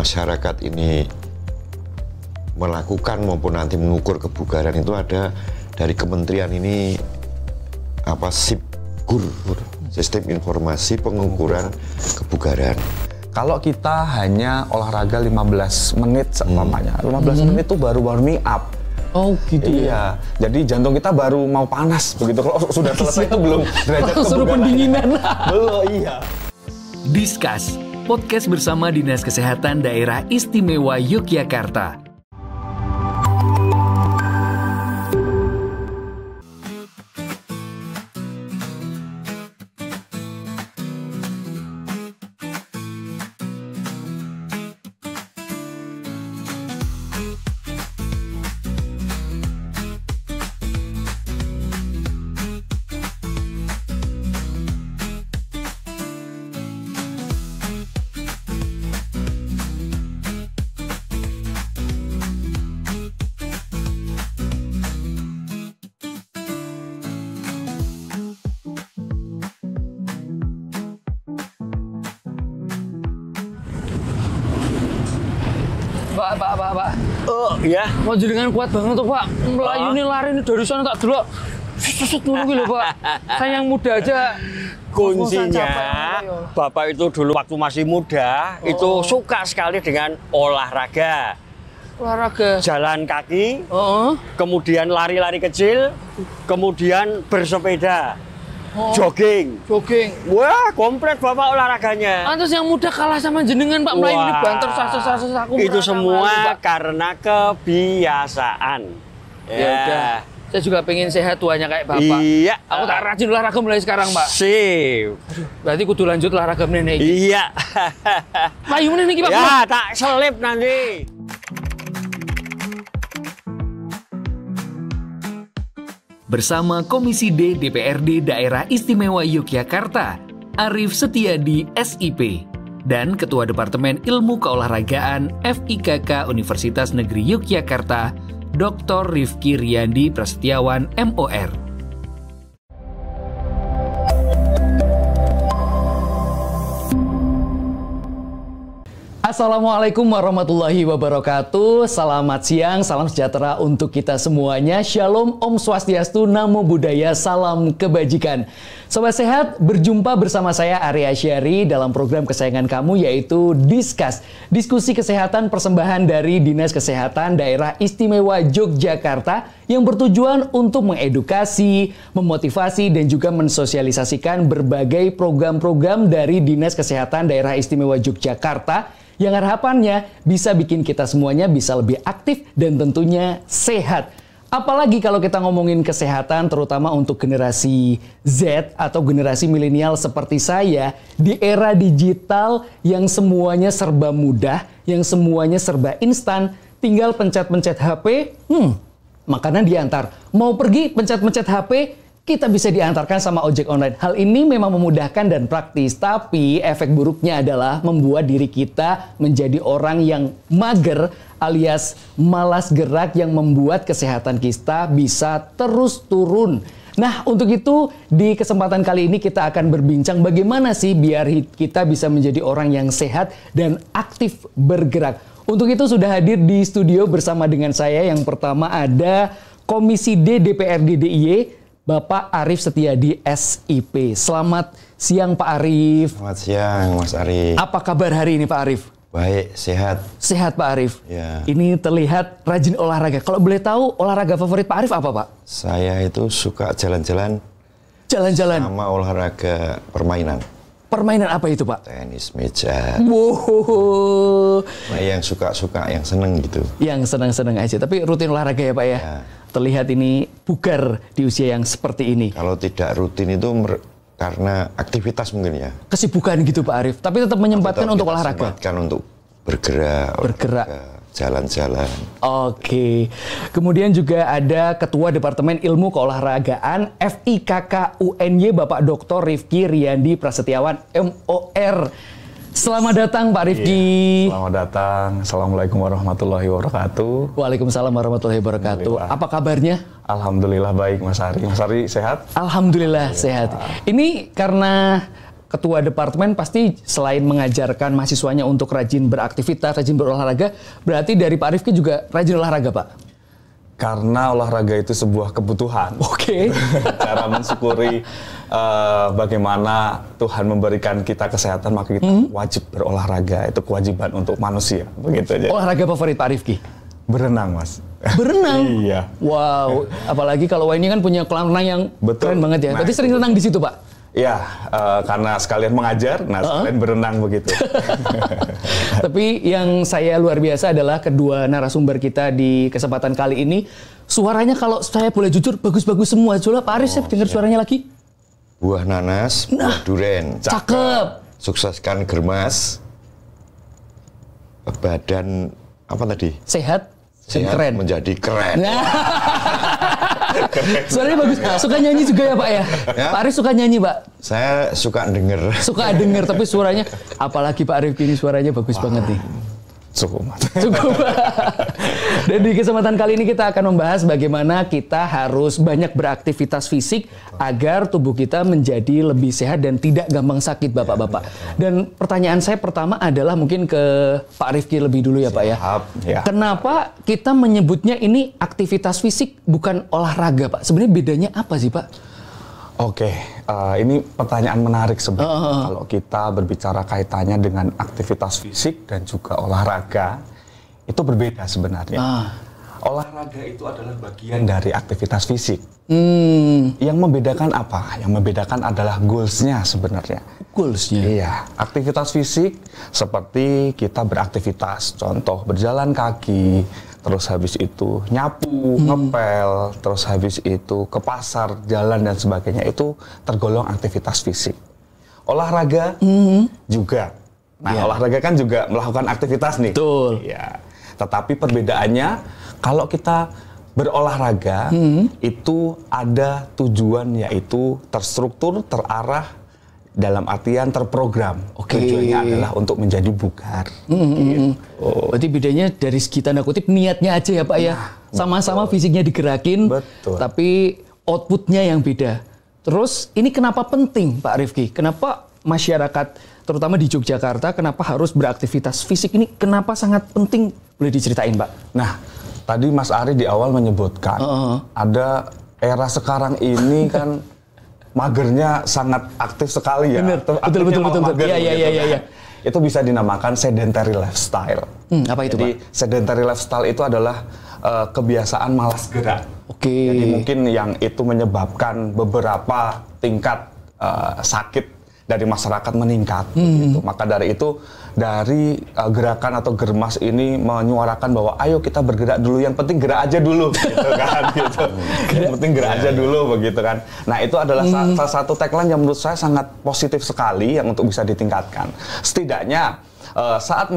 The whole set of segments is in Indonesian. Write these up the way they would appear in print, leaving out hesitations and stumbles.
masyarakat ini melakukan maupun nanti mengukur kebugaran itu ada dari kementerian ini SIPGUR, Sistem Informasi Pengukuran Kebugaran. Kalau kita hanya olahraga 15 menit seumpamanya, 15 menit itu baru warming up. Oh gitu. Iya, jadi jantung kita baru mau panas begitu. Kalau sudah selesai itu belum derajat suruh kebugaran. pendinginan. Belum, iya. Discuss, podcast bersama Dinas Kesehatan Daerah Istimewa Yogyakarta. Pak. Oh, ya. Mau jenengan kuat banget tuh, Pak. Melayu ini lari ini dari sana tak delok. Susut dulu gitu, Pak. Saya yang muda aja. Kuncinya, Bapak itu dulu waktu masih muda, itu suka sekali dengan olahraga. Olahraga. Jalan kaki, kemudian lari-lari kecil, kemudian bersepeda, jogging. Wah, komplit Bapak olahraganya. Antus yang muda kalah sama jenengan, Pak. Melayu ini banter sasa-sasa aku. Itu semua karena kebiasaan. Ya udah. Saya juga pengen sehat tuanya kayak Bapak. Iya. Aku tak rajin olahraga mulai sekarang, Pak. Sip. Berarti kudu lanjut olahraga meneh iki. Iya. Melayu meneh iki, Pak. Ya, tak selip nanti. Bersama Komisi D DPRD Daerah Istimewa Yogyakarta, Arief Setiadi SIP, dan Ketua Departemen Ilmu Keolahragaan FIKK Universitas Negeri Yogyakarta, Dr. Rifki Riyandi Prasetyawan MOR. Assalamualaikum warahmatullahi wabarakatuh. Selamat siang, salam sejahtera untuk kita semuanya. Shalom, Om Swastiastu, Namo Buddhaya, salam kebajikan. Sobat sehat, berjumpa bersama saya Arya Syari dalam program kesayangan kamu yaitu Discuss, diskusi kesehatan persembahan dari Dinas Kesehatan Daerah Istimewa Yogyakarta yang bertujuan untuk mengedukasi, memotivasi, dan juga mensosialisasikan berbagai program-program dari Dinas Kesehatan Daerah Istimewa Yogyakarta yang harapannya bisa bikin kita semuanya bisa lebih aktif dan tentunya sehat. Apalagi kalau kita ngomongin kesehatan terutama untuk generasi Z atau generasi milenial seperti saya di era digital yang semuanya serba mudah, yang semuanya serba instan, tinggal pencet-pencet HP, makanan diantar. Mau pergi pencet-pencet HP, kita bisa diantarkan sama ojek online. Hal ini memang memudahkan dan praktis, tapi efek buruknya adalah membuat diri kita menjadi orang yang mager alias malas gerak yang membuat kesehatan kita bisa terus turun. Nah, untuk itu di kesempatan kali ini kita akan berbincang bagaimana sih biar kita bisa menjadi orang yang sehat dan aktif bergerak. Untuk itu sudah hadir di studio bersama dengan saya. Yang pertama ada Komisi D DPRD DIY, Bapak Arief Setiadi SIP. Selamat siang Pak Arief. Selamat siang Mas Arief. Apa kabar hari ini Pak Arief? Baik, sehat. Sehat Pak Arief. Ya. Ini terlihat rajin olahraga. Kalau boleh tahu olahraga favorit Pak Arief apa Pak? Saya itu suka jalan-jalan. Jalan-jalan. Sama olahraga permainan. Permainan apa itu Pak? Tenis meja. Wow. Nah, yang suka-suka, yang seneng gitu. Yang senang-senang aja. Tapi rutin olahraga ya Pak ya? Ya. Terlihat ini bugar di usia yang seperti ini. Kalau tidak rutin itu karena aktivitas mungkin ya. Kesibukan gitu Pak Arief. Tapi tetap menyempatkan untuk olahraga. Sempatkan untuk bergerak. Jalan-jalan. Oke. Kemudian juga ada Ketua Departemen Ilmu Keolahragaan FIKK UNY Bapak Dr. Rifki Riyandi Prasetyawan MOR. Selamat datang Pak Rifki. Selamat datang. Assalamualaikum warahmatullahi wabarakatuh. Waalaikumsalam warahmatullahi wabarakatuh. Apa kabarnya? Alhamdulillah baik Mas Ari. Mas Ari sehat? Alhamdulillah sehat. Ini karena ketua departemen pasti selain mengajarkan mahasiswanya untuk rajin beraktivitas, rajin berolahraga, berarti dari Pak Rifki juga rajin olahraga, Pak? Karena olahraga itu sebuah kebutuhan. Oke. Cara mensyukuri bagaimana Tuhan memberikan kita kesehatan, maka kita wajib berolahraga. Itu kewajiban untuk manusia. Begitu aja. Olahraga favorit Pak Rifki? Berenang, Mas. Berenang? Iya. Wow, apalagi kalau ini kan punya kolam renang yang keren banget ya. Nah, Berarti sering renang di situ, Pak? Iya, karena sekalian mengajar, sekalian berenang begitu. Tapi yang saya luar biasa adalah kedua narasumber kita di kesempatan kali ini. Suaranya kalau saya boleh jujur, bagus-bagus semua. Coba Pak Aris, saya dengar suaranya lagi. Buah nanas, buah duren. Cakep. Sukseskan germas. Badan, apa tadi? Sehat. Sehat keren. menjadi keren. Nah. Suaranya bagus. Suka nyanyi juga ya Pak ya? Pak Arif suka nyanyi Pak? Saya suka denger. Suka denger, tapi suaranya, apalagi Pak Arif ini suaranya bagus banget nih. Cukup. Dan di kesempatan kali ini kita akan membahas bagaimana kita harus banyak beraktivitas fisik agar tubuh kita menjadi lebih sehat dan tidak gampang sakit, Bapak-bapak. Dan pertanyaan saya pertama adalah mungkin ke Pak Rifki lebih dulu ya Pak ya. Ya. Kenapa kita menyebutnya ini aktivitas fisik bukan olahraga Pak? Sebenarnya bedanya apa sih Pak? Oke, ini pertanyaan menarik sebenarnya. Kalau kita berbicara kaitannya dengan aktivitas fisik dan juga olahraga, itu berbeda sebenarnya. Olahraga itu adalah bagian dari aktivitas fisik. Yang membedakan apa? Yang membedakan adalah goals-nya sebenarnya. Goals-nya? Iya, aktivitas fisik seperti kita beraktivitas, contoh berjalan kaki, terus habis itu nyapu, ngepel, terus habis itu ke pasar, jalan dan sebagainya, itu tergolong aktivitas fisik. Olahraga juga. Nah, olahraga kan juga melakukan aktivitas nih. Betul. Ya. Tetapi perbedaannya kalau kita berolahraga itu ada tujuan, yaitu terstruktur, terarah, dalam artian terprogram. Tujuannya adalah untuk menjadi bugar. Gitu. Berarti bedanya dari segi tanda kutip niatnya aja ya Pak ya. Sama-sama fisiknya digerakin, tapi outputnya yang beda. Terus ini kenapa penting Pak Rifki? Kenapa masyarakat terutama di Yogyakarta kenapa harus beraktivitas fisik ini? Kenapa sangat penting? Boleh diceritain Pak? Nah, tadi Mas Ari di awal menyebutkan ada era sekarang ini kan magernya sangat aktif sekali ya. Bener. Betul. Iya. Itu bisa dinamakan sedentary lifestyle. Apa itu Jadi, Pak? sedentary lifestyle itu adalah kebiasaan malas gerak. Jadi mungkin yang itu menyebabkan beberapa tingkat sakit dari masyarakat meningkat. Gitu. Maka dari itu, dari gerakan atau germas ini menyuarakan bahwa ayo kita bergerak dulu, yang penting gerak aja dulu, gitu kan. Gitu. Yang penting gerak aja dulu, begitu kan. Nah itu adalah salah satu tagline yang menurut saya sangat positif sekali yang untuk bisa ditingkatkan. Setidaknya saat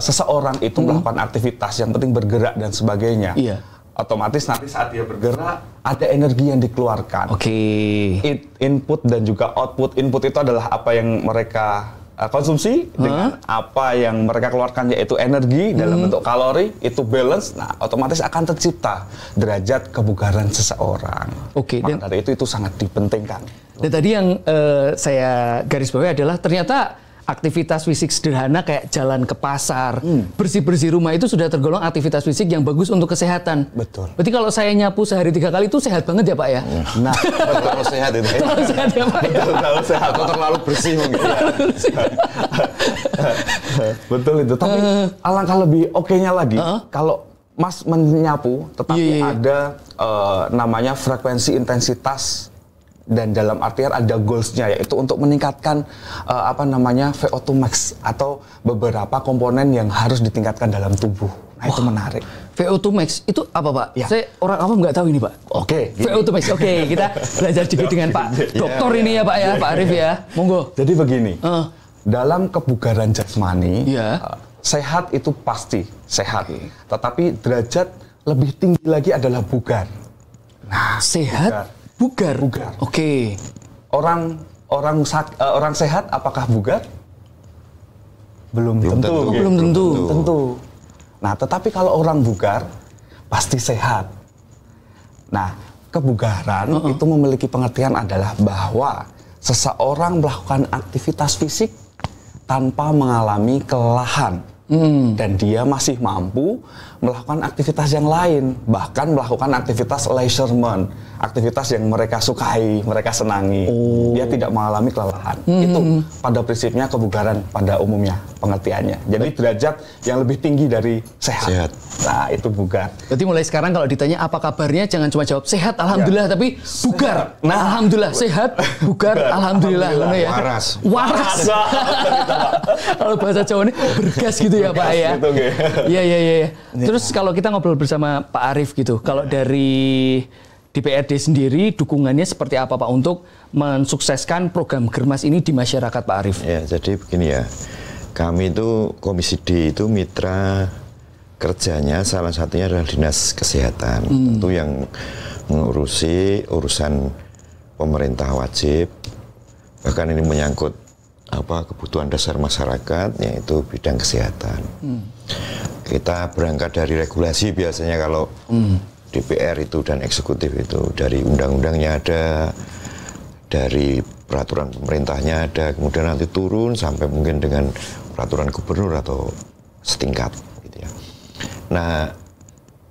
seseorang itu melakukan aktivitas, yang penting bergerak dan sebagainya. Otomatis nanti saat dia bergerak ada energi yang dikeluarkan. Input dan juga output. Input itu adalah apa yang mereka konsumsi dengan apa yang mereka keluarkan, yaitu energi dalam bentuk kalori, itu balance. Nah, otomatis akan tercipta derajat kebugaran seseorang. Maka dari itu sangat dipentingkan. Dan tadi yang saya garis bawahi adalah ternyata aktivitas fisik sederhana kayak jalan ke pasar, bersih-bersih rumah itu sudah tergolong aktivitas fisik yang bagus untuk kesehatan. Betul. Berarti kalau saya nyapu sehari 3 kali itu sehat banget ya Pak ya? Nah, terlalu sehat itu. Terlalu sehat ya Pak ya? Terlalu sehat. Atau terlalu bersih mungkin. Betul itu. Tapi alangkah lebih oke-nya lagi, kalau Mas menyapu, tetapi ada namanya frekuensi intensitas, dan dalam artian ada goals-nya, yaitu untuk meningkatkan VO2 max atau beberapa komponen yang harus ditingkatkan dalam tubuh. Nah, itu menarik. VO2 max itu apa Pak? Ya. Saya orang awam nggak tahu ini Pak. VO2 max. Kita belajar juga dengan Pak Dokter ini ya Pak ya, Pak Arif ya. Monggo. Jadi begini, dalam kebugaran jasmani, sehat itu pasti sehat. Tetapi derajat lebih tinggi lagi adalah bugar. Nah, sehat, bugar. Orang sehat apakah bugar? Belum tentu. Nah, tetapi kalau orang bugar pasti sehat. Nah, kebugaran itu memiliki pengertian adalah bahwa seseorang melakukan aktivitas fisik tanpa mengalami kelelahan. Dan dia masih mampu melakukan aktivitas yang lain, bahkan melakukan aktivitas leisurement, aktivitas yang mereka sukai, mereka senangi. Dia tidak mengalami kelelahan. Itu pada prinsipnya kebugaran pada umumnya pengertiannya. Jadi derajat yang lebih tinggi dari sehat. Nah, itu bugar. Berarti mulai sekarang kalau ditanya apa kabarnya, jangan cuma jawab sehat, alhamdulillah, tapi bugar. Nah, alhamdulillah sehat, bugar, alhamdulillah. Ya. Waras. Kalau bahasa Jawa ini bergas gitu ya Pak ya. Iya. Terus kalau kita ngobrol bersama Pak Arief gitu, kalau dari DPRD sendiri dukungannya seperti apa Pak untuk mensukseskan program Germas ini di masyarakat Pak Arief? Ya, jadi begini ya. Kami itu Komisi D itu mitra kerjanya salah satunya adalah Dinas Kesehatan. Tentu yang mengurusi urusan pemerintah wajib, bahkan ini menyangkut kebutuhan dasar masyarakat, yaitu bidang kesehatan. Kita berangkat dari regulasi biasanya kalau DPR itu dan eksekutif itu, dari undang-undangnya ada, dari peraturan pemerintahnya ada, kemudian nanti turun sampai mungkin dengan peraturan gubernur atau setingkat gitu ya. Nah,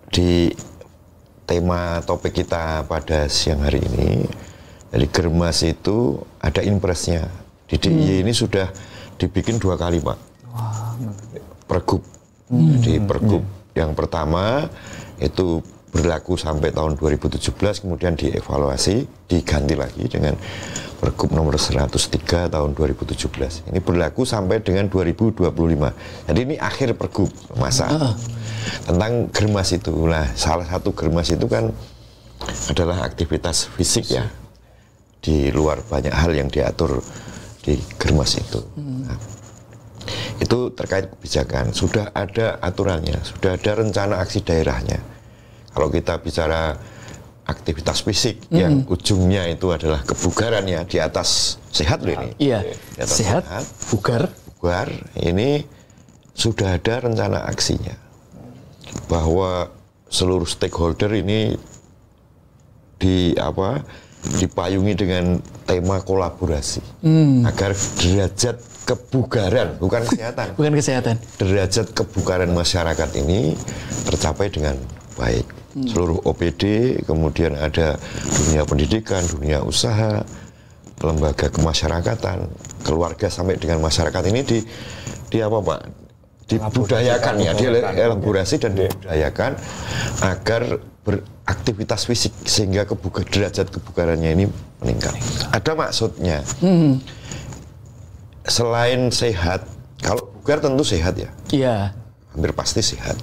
di tema topik kita pada siang hari ini, dari Germas itu ada impresnya. Di DIY ini sudah dibikin 2 kali, Pak. Pergub. Jadi pergub yang pertama itu berlaku sampai tahun 2017, kemudian dievaluasi, diganti lagi dengan Pergub nomor 103 tahun 2017. Ini berlaku sampai dengan 2025. Jadi ini akhir pergub masa. Tentang Germas itu. Nah, salah satu Germas itu kan adalah aktivitas fisik ya. Di luar banyak hal yang diatur di Germas itu. Nah, itu terkait kebijakan. Sudah ada aturannya, sudah ada rencana aksi daerahnya. Kalau kita bicara aktivitas fisik yang ujungnya itu adalah kebugaran ya, di atas sehat loh ini. Iya, di atas sehat, bugar. Bugar, ini sudah ada rencana aksinya. Bahwa seluruh stakeholder ini dipayungi dengan tema kolaborasi. Agar derajat kebugaran, bukan kesehatan. Bukan kesehatan. Derajat kebugaran masyarakat ini tercapai dengan baik. Seluruh OPD, kemudian ada dunia pendidikan, dunia usaha, lembaga kemasyarakatan, keluarga sampai dengan masyarakat ini dibudayakan ya, dielaborasi dan dibudayakan agar beraktivitas fisik sehingga derajat kebugarannya ini meningkat. Ada maksudnya. Selain sehat, kalau bugar tentu sehat ya. Iya. Hampir pasti sehat.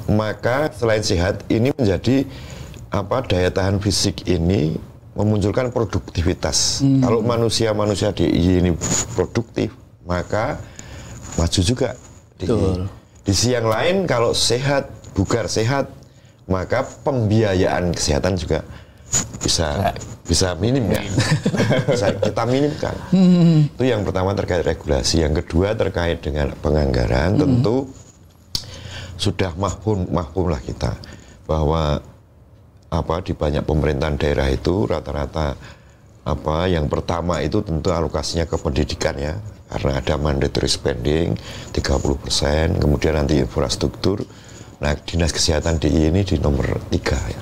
Maka selain sehat ini menjadi daya tahan fisik ini memunculkan produktivitas. Kalau manusia di ini produktif, maka maju juga. Di sisi yang lain kalau sehat, bugar sehat, maka pembiayaan kesehatan juga bisa minim ya. Bisa kita minimkan. Itu yang pertama terkait regulasi. Yang kedua terkait dengan penganggaran. Tentu sudah mahfum lah kita bahwa di banyak pemerintahan daerah itu rata-rata yang pertama itu tentu alokasinya ke pendidikan ya, karena ada mandatory spending 30%, kemudian nanti infrastruktur. Nah, Dinas Kesehatan DIY ini di nomor 3 ya.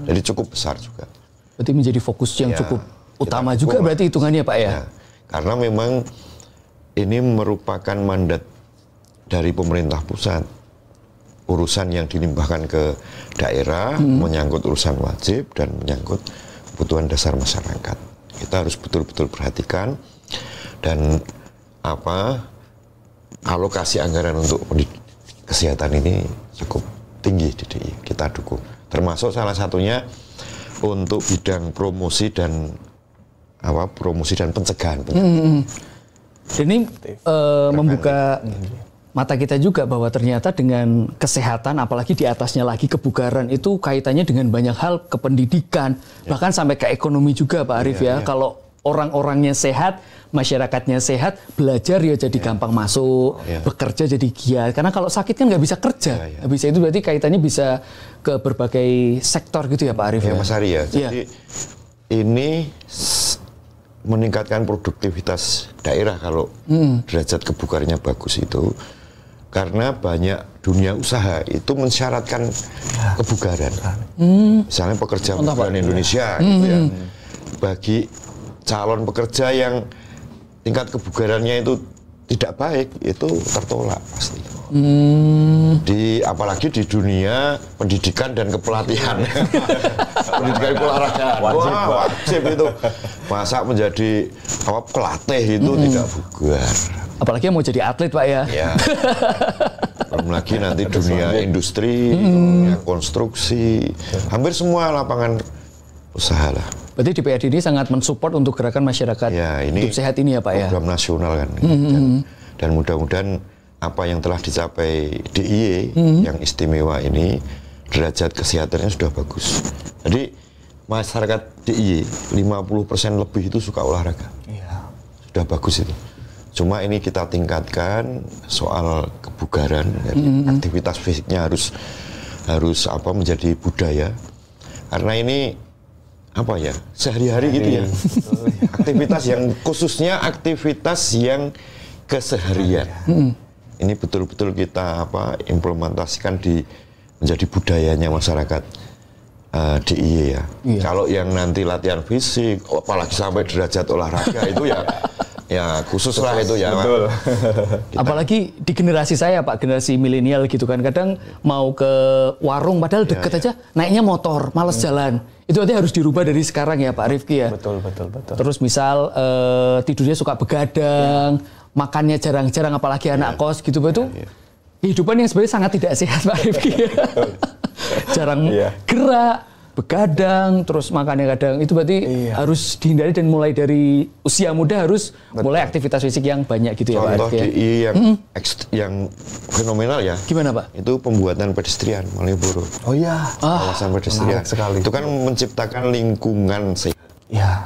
Jadi cukup besar juga. Berarti menjadi fokus yang cukup utama juga berarti hitungannya Pak ya? Karena memang ini merupakan mandat dari pemerintah pusat. Urusan yang dilimpahkan ke daerah, menyangkut urusan wajib dan menyangkut kebutuhan dasar masyarakat. Kita harus betul-betul perhatikan dan alokasi anggaran untuk kesehatan ini cukup tinggi di DIY. Kita dukung. Termasuk salah satunya untuk bidang promosi dan pencegahan. Ini membuka mata kita juga bahwa ternyata dengan kesehatan, apalagi di atasnya lagi kebugaran itu kaitannya dengan banyak hal, ke pendidikan, bahkan sampai ke ekonomi juga Pak Arief ya. Kalau orang-orangnya sehat, masyarakatnya sehat, belajar ya jadi gampang masuk, bekerja jadi giat. Karena kalau sakit kan nggak bisa kerja. Bisa itu berarti kaitannya bisa ke berbagai sektor gitu ya Pak Arief ya. Mas Ari ya. Jadi ini meningkatkan produktivitas daerah kalau derajat kebugarannya bagus itu, karena banyak dunia usaha itu mensyaratkan kebugaran. Misalnya pekerja migran Indonesia gitu ya, bagi calon pekerja yang tingkat kebugarannya itu tidak baik, itu tertolak pasti. Apalagi di dunia pendidikan dan kepelatihan. Pendidikan olahraga wajib itu. Masa menjadi pelatih itu tidak bugar. Apalagi yang mau jadi atlet, Pak ya. Ya. Belum lagi nanti dunia industri, dunia konstruksi, hampir semua lapangan usaha lah. Berarti DPRD ini sangat mensupport untuk gerakan masyarakat hidup sehat ini ya Pak ya? Program nasional kan. Dan mudah-mudahan apa yang telah dicapai DIY yang istimewa ini, derajat kesehatannya sudah bagus. Jadi masyarakat DIY 50% lebih itu suka olahraga. Sudah bagus itu. Cuma ini kita tingkatkan soal kebugaran, aktivitas fisiknya harus menjadi budaya. Karena ini sehari-hari gitu ya. Aktivitas yang khususnya aktivitas yang keseharian. Ini betul-betul kita implementasikan menjadi budayanya masyarakat DIY ya. Kalau yang nanti latihan fisik, apalagi sampai derajat olahraga itu ya khusus lah itu ya. Betul. Apalagi di generasi saya Pak, generasi milenial gitu kan, kadang mau ke warung padahal deket aja, naiknya motor, males jalan. Itu nanti harus dirubah dari sekarang ya Pak Rifki ya. Betul. Terus misal tidurnya suka begadang, makannya jarang-jarang, apalagi anak kos gitu, itu kehidupan yang sebenarnya sangat tidak sehat Pak Rifki. Jarang gerak, begadang, terus makannya kadang, itu berarti harus dihindari dan mulai dari usia muda harus mulai aktivitas fisik yang banyak gitu ya Pak. Contoh DI yang fenomenal ya. Gimana Pak? Itu pembuatan pedestrian Malioboro. Oh iya. Kawasan pedestrian sekali. Itu kan menciptakan lingkungan sehat. Iya.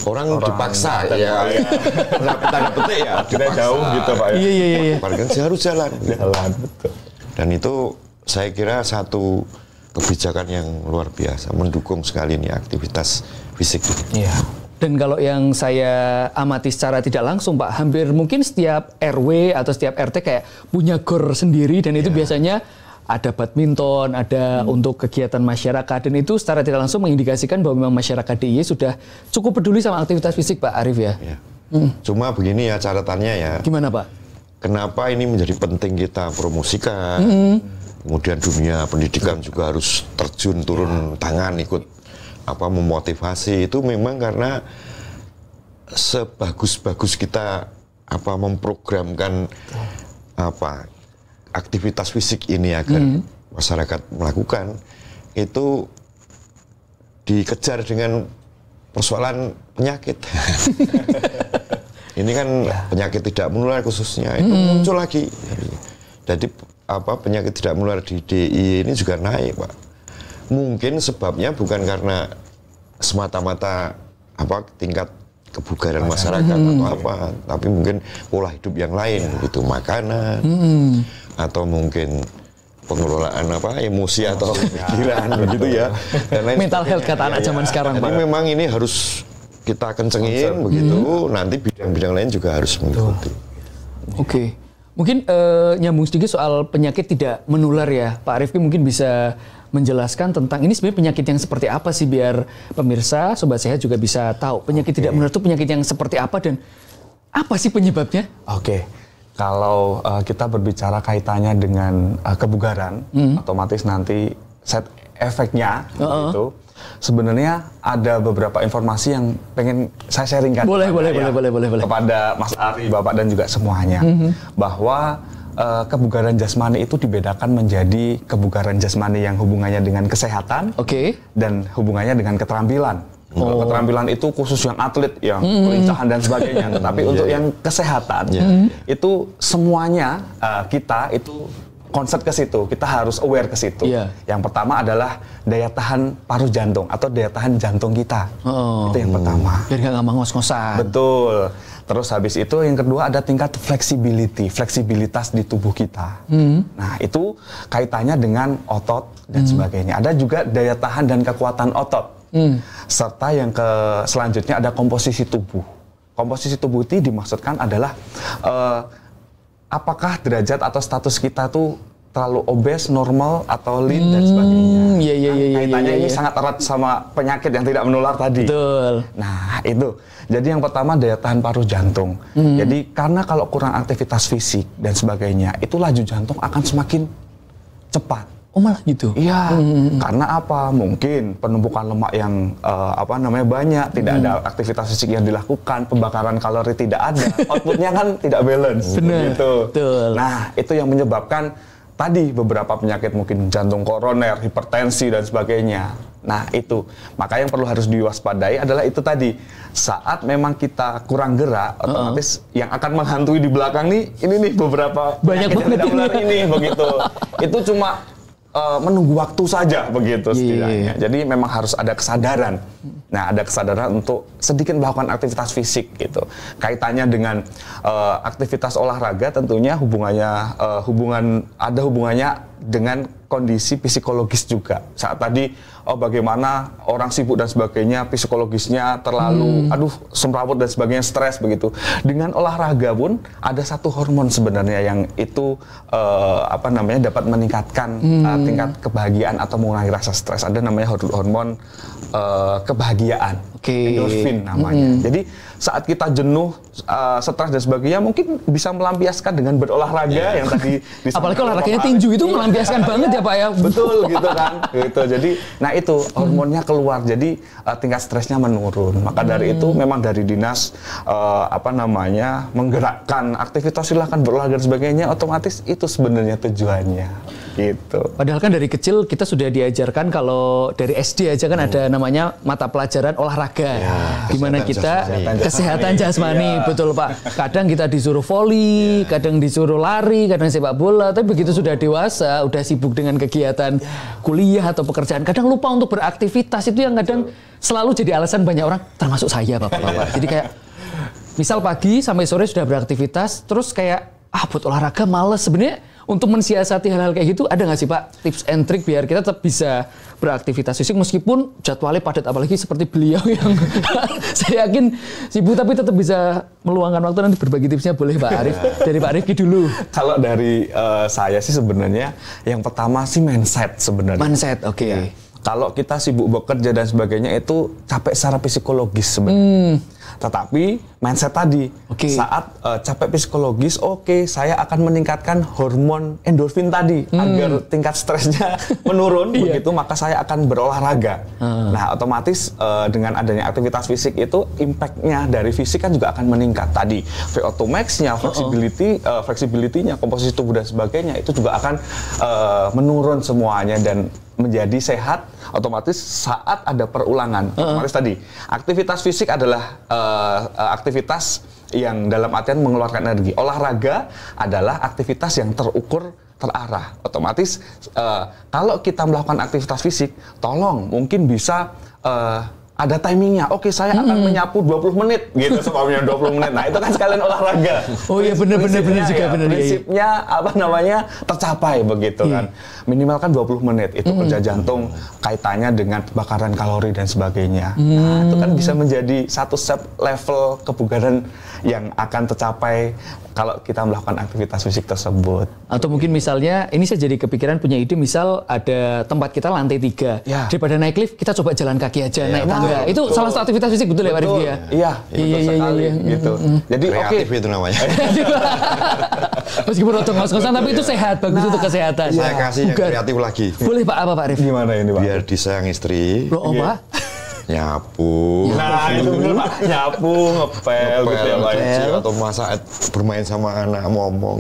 Orang dipaksa ya. Tanda petik ya. Tidak jauh gitu Pak. Iya. Kan harus jalan. Betul. Dan itu saya kira satu kebijakan yang luar biasa, mendukung sekali nih aktivitas fisik. Iya. Dan kalau yang saya amati secara tidak langsung Pak, hampir mungkin setiap RW atau setiap RT kayak punya gor sendiri, dan itu biasanya ada badminton, ada untuk kegiatan masyarakat, dan itu secara tidak langsung mengindikasikan bahwa memang masyarakat DIY sudah cukup peduli sama aktivitas fisik Pak Arif ya. Cuma begini ya catatannya ya. Gimana Pak? Kenapa ini menjadi penting kita promosikan? Kemudian dunia pendidikan juga harus terjun turun tangan ikut memotivasi. Itu memang karena sebagus-bagus kita memprogramkan aktivitas fisik ini agar masyarakat melakukan, itu dikejar dengan persoalan penyakit. Ini kan penyakit tidak menular khususnya itu muncul lagi. Jadi penyakit tidak menular di DIY ini juga naik Pak. Mungkin sebabnya bukan karena semata-mata tingkat kebugaran masyarakat atau tapi mungkin pola hidup yang lain gitu, makanan atau mungkin pengelolaan emosi atau pikiran begitu ya. Dan lain mental health kata anak zaman sekarang Pak. Jadi memang ini harus kita kencengin begitu, nanti bidang-bidang lain juga harus mengikuti. Oke. Mungkin nyambung sedikit soal penyakit tidak menular ya, Pak Rifki mungkin bisa menjelaskan tentang ini sebenarnya penyakit yang seperti apa sih, biar pemirsa Sobat Sehat juga bisa tahu penyakit tidak menular itu penyakit yang seperti apa dan apa sih penyebabnya? Oke. Kalau kita berbicara kaitannya dengan kebugaran, otomatis nanti set efeknya gitu. Sebenarnya ada beberapa informasi yang pengen saya sharingkan. Boleh. Kepada Mas Ari, Bapak dan juga semuanya, bahwa kebugaran jasmani itu dibedakan menjadi kebugaran jasmani yang hubungannya dengan kesehatan, dan hubungannya dengan keterampilan. Keterampilan itu khusus yang atlet, yang pelincahan dan sebagainya. Tetapi untuk yang kesehatan itu semuanya kita itu konsep ke situ, kita harus aware ke situ. Yang pertama adalah daya tahan paru jantung atau daya tahan jantung kita. Itu yang pertama. Biar nggak gampang ngos-ngosan. Betul. Terus habis itu yang kedua ada tingkat fleksibilitas di tubuh kita. Nah itu kaitannya dengan otot dan sebagainya. Ada juga daya tahan dan kekuatan otot. Serta yang selanjutnya ada komposisi tubuh. Komposisi tubuh ini dimaksudkan adalah apakah derajat atau status kita tuh terlalu obes, normal, atau lean, dan sebagainya. Kaitannya ini sangat erat sama penyakit yang tidak menular tadi. Betul. Nah, itu. Jadi yang pertama daya tahan paru jantung. Jadi karena kalau kurang aktivitas fisik dan sebagainya, itu laju jantung akan semakin cepat. Oh malah gitu? Iya, karena apa? Mungkin penumpukan lemak yang banyak, tidak ada aktivitas fisik yang dilakukan, pembakaran kalori tidak ada, outputnya kan tidak balance. Benar. Gitu. Betul. Nah, itu yang menyebabkan tadi beberapa penyakit mungkin jantung koroner, hipertensi dan sebagainya. Nah, itu. Maka yang perlu harus diwaspadai adalah itu tadi. Saat memang kita kurang gerak, otomatis yang akan menghantui di belakang nih, ini nih beberapa banyak penyakit yang tidak menular ini begitu. Itu cuma menunggu waktu saja begitu setidaknya. Jadi memang harus ada kesadaran. Nah, ada kesadaran untuk sedikit melakukan aktivitas fisik gitu. Kaitannya dengan aktivitas olahraga tentunya ada hubungannya dengan kondisi psikologis juga. Saat tadi bagaimana orang sibuk dan sebagainya, psikologisnya terlalu semrawut dan sebagainya, stres begitu. Dengan olahraga pun ada satu hormon sebenarnya yang itu dapat meningkatkan tingkat kebahagiaan atau mengurangi rasa stres. Ada namanya hormon kebahagiaan, endorfin namanya. Jadi saat kita jenuh, stres dan sebagainya, mungkin bisa melampiaskan dengan berolahraga yang tadi. Apalagi olahraganya tinju itu melampiaskan banget ya Pak ya. Betul gitu kan. Gitu. Jadi, nah itu hormonnya keluar, jadi tingkat stresnya menurun. Maka dari itu memang dari dinas menggerakkan aktivitas, silakan berolahraga dan sebagainya, otomatis itu sebenarnya tujuannya. Gitu. Padahal kan dari kecil kita sudah diajarkan kalau dari SD aja kan ada namanya mata pelajaran olahraga, di mana kita kesehatan jasmani, betul Pak. Kadang kita disuruh voli, kadang disuruh lari, kadang sepak bola, tapi begitu sudah dewasa, udah sibuk dengan kegiatan kuliah atau pekerjaan, kadang lupa untuk beraktivitas. Itu yang kadang selalu jadi alasan banyak orang, termasuk saya Bapak-bapak. Jadi kayak misal pagi sampai sore sudah beraktivitas, terus kayak buat olahraga males. Sebenarnya untuk mensiasati hal-hal kayak gitu, ada nggak sih Pak tips and trick biar kita tetap bisa beraktivitas fisik meskipun jadwalnya padat, apalagi seperti beliau yang saya yakin sibuk tapi tetap bisa meluangkan waktu. Nanti berbagi tipsnya boleh Pak Arief. Dari Pak Rifki dulu. Kalau dari saya sih sebenarnya yang pertama sih mindset sebenarnya. Mindset, oke. Ya. Kalau kita sibuk bekerja dan sebagainya itu capek secara psikologis sebenarnya. Tetapi mindset tadi, saat capek psikologis, saya akan meningkatkan hormon endorfin tadi agar tingkat stresnya menurun, begitu maka saya akan berolahraga. Nah, otomatis dengan adanya aktivitas fisik itu impact-nya dari fisik kan juga akan meningkat tadi. VO2 max-nya, flexibility-nya, komposisi tubuh dan sebagainya itu juga akan menurun semuanya dan menjadi sehat. Otomatis saat ada perulangan, otomatis tadi aktivitas fisik adalah aktivitas yang dalam artian mengeluarkan energi. Olahraga adalah aktivitas yang terukur, terarah. Otomatis kalau kita melakukan aktivitas fisik, tolong mungkin bisa ada timingnya. Saya akan menyapu 20 menit gitu, sebabnya 20 menit. Nah, itu kan sekalian olahraga. Oh iya, benar juga benar. Prinsipnya tercapai begitu kan. Minimal kan 20 menit itu kerja jantung, kaitannya dengan pembakaran kalori dan sebagainya. Nah, itu kan bisa menjadi satu step level kebugaran yang akan tercapai kalau kita melakukan aktivitas fisik tersebut. Atau mungkin misalnya, ini saya jadi kepikiran punya ide, misal ada tempat kita lantai 3. Daripada naik lift, kita coba jalan kaki aja, naik tangga. Itu salah satu aktivitas fisik, betul ya Pak Rifki ya? Iya, sekali gitu. Jadi kreatif itu namanya. Meskipun roto ngos-ngosan, tapi itu sehat, bagus untuk kesehatan. Saya kasih yang kreatif lagi. Boleh Pak, apa Pak Rifki? Gimana ini Pak? Biar disayang istri. Loh, Pak? Nyapu. Nah, itu bener Pak. Nyapu, ngepel gitu ya Pak. Atau bermain sama anak, ngomong.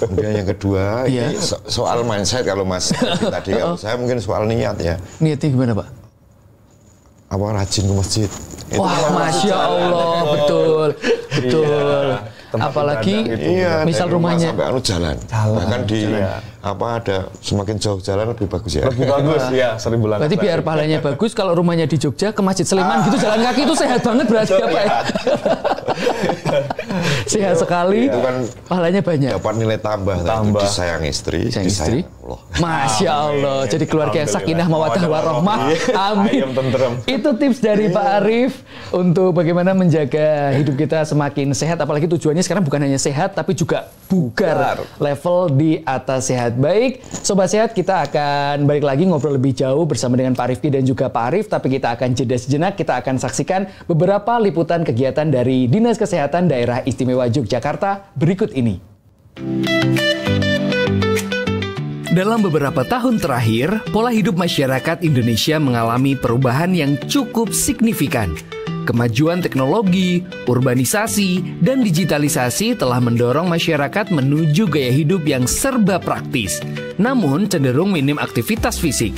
Kemudian yang kedua, ini soal mindset kalau Mas tadi. Kalau saya mungkin soal niat ya. Niatnya gimana Pak? Rajin ke masjid. Wah, Masya Allah, betul. Apalagi misal rumahnya sampai jalan. Bahkan di ada semakin jauh jalan lebih bagus ya. Lebih bagus ya, 1000 langkah. Berarti biar pahalanya bagus, kalau rumahnya di Jogja ke Masjid Sleman gitu jalan kaki itu sehat banget berarti apa ya? Sehat sekali, pahalanya banyak. Dapat nilai tambah. Disayang istri, disayang Allah. Masya Allah, jadi keluarga yang sakinah mawaddah warahmah. Amin. Itu tips dari Pak Arief untuk bagaimana menjaga hidup kita semakin sehat. Apalagi tujuannya sekarang bukan hanya sehat, tapi juga bugar. Level di atas sehat. Baik, Sobat Sehat, kita akan balik lagi ngobrol lebih jauh bersama dengan Pak Rifki dan juga Pak Arief. Tapi kita akan jeda sejenak, kita akan saksikan beberapa liputan kegiatan dari Dinas Kesehatan Daerah Istimewa Yogyakarta berikut ini. Dalam beberapa tahun terakhir, pola hidup masyarakat Indonesia mengalami perubahan yang cukup signifikan. Kemajuan teknologi, urbanisasi, dan digitalisasi telah mendorong masyarakat menuju gaya hidup yang serba praktis, namun cenderung minim aktivitas fisik.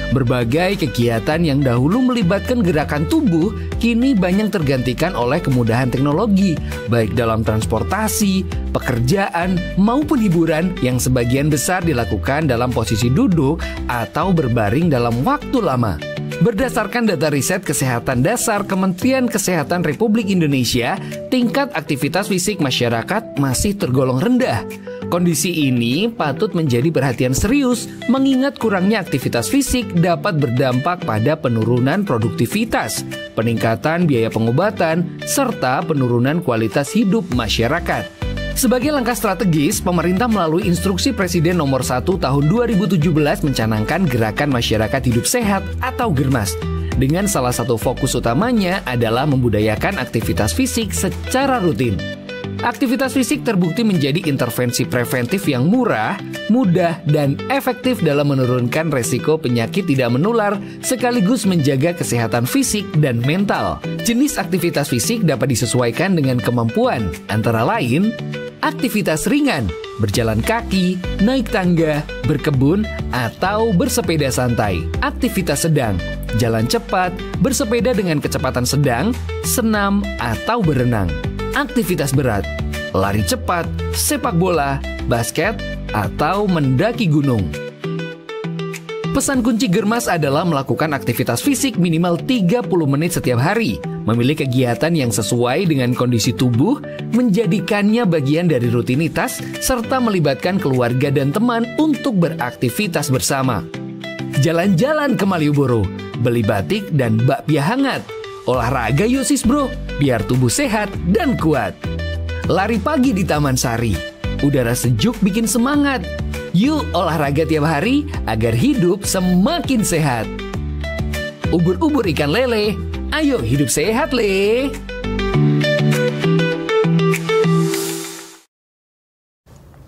Berbagai kegiatan yang dahulu melibatkan gerakan tubuh kini banyak tergantikan oleh kemudahan teknologi, baik dalam transportasi, pekerjaan, maupun hiburan yang sebagian besar dilakukan dalam posisi duduk atau berbaring dalam waktu lama. Berdasarkan data riset kesehatan dasar Kementerian Kesehatan Republik Indonesia, tingkat aktivitas fisik masyarakat masih tergolong rendah. Kondisi ini patut menjadi perhatian serius mengingat kurangnya aktivitas fisik dapat berdampak pada penurunan produktivitas, peningkatan biaya pengobatan, serta penurunan kualitas hidup masyarakat. Sebagai langkah strategis, pemerintah melalui Instruksi Presiden Nomor 1 Tahun 2017 mencanangkan Gerakan Masyarakat Hidup Sehat atau GERMAS. Dengan salah satu fokus utamanya adalah membudayakan aktivitas fisik secara rutin. Aktivitas fisik terbukti menjadi intervensi preventif yang murah, mudah, dan efektif dalam menurunkan resiko penyakit tidak menular sekaligus menjaga kesehatan fisik dan mental. Jenis aktivitas fisik dapat disesuaikan dengan kemampuan, antara lain aktivitas ringan, berjalan kaki, naik tangga, berkebun, atau bersepeda santai. Aktivitas sedang, jalan cepat, bersepeda dengan kecepatan sedang, senam, atau berenang. Aktivitas berat, lari cepat, sepak bola, basket, atau mendaki gunung. Pesan kunci GERMAS adalah melakukan aktivitas fisik minimal 30 menit setiap hari, memilih kegiatan yang sesuai dengan kondisi tubuh, menjadikannya bagian dari rutinitas, serta melibatkan keluarga dan teman untuk beraktivitas bersama. Jalan-jalan ke Malioboro, beli batik dan bakpia hangat. Olahraga yuk sis bro, biar tubuh sehat dan kuat. Lari pagi di Taman Sari, udara sejuk bikin semangat. Yuk olahraga tiap hari agar hidup semakin sehat. Ubur-ubur ikan lele, ayo hidup sehat le.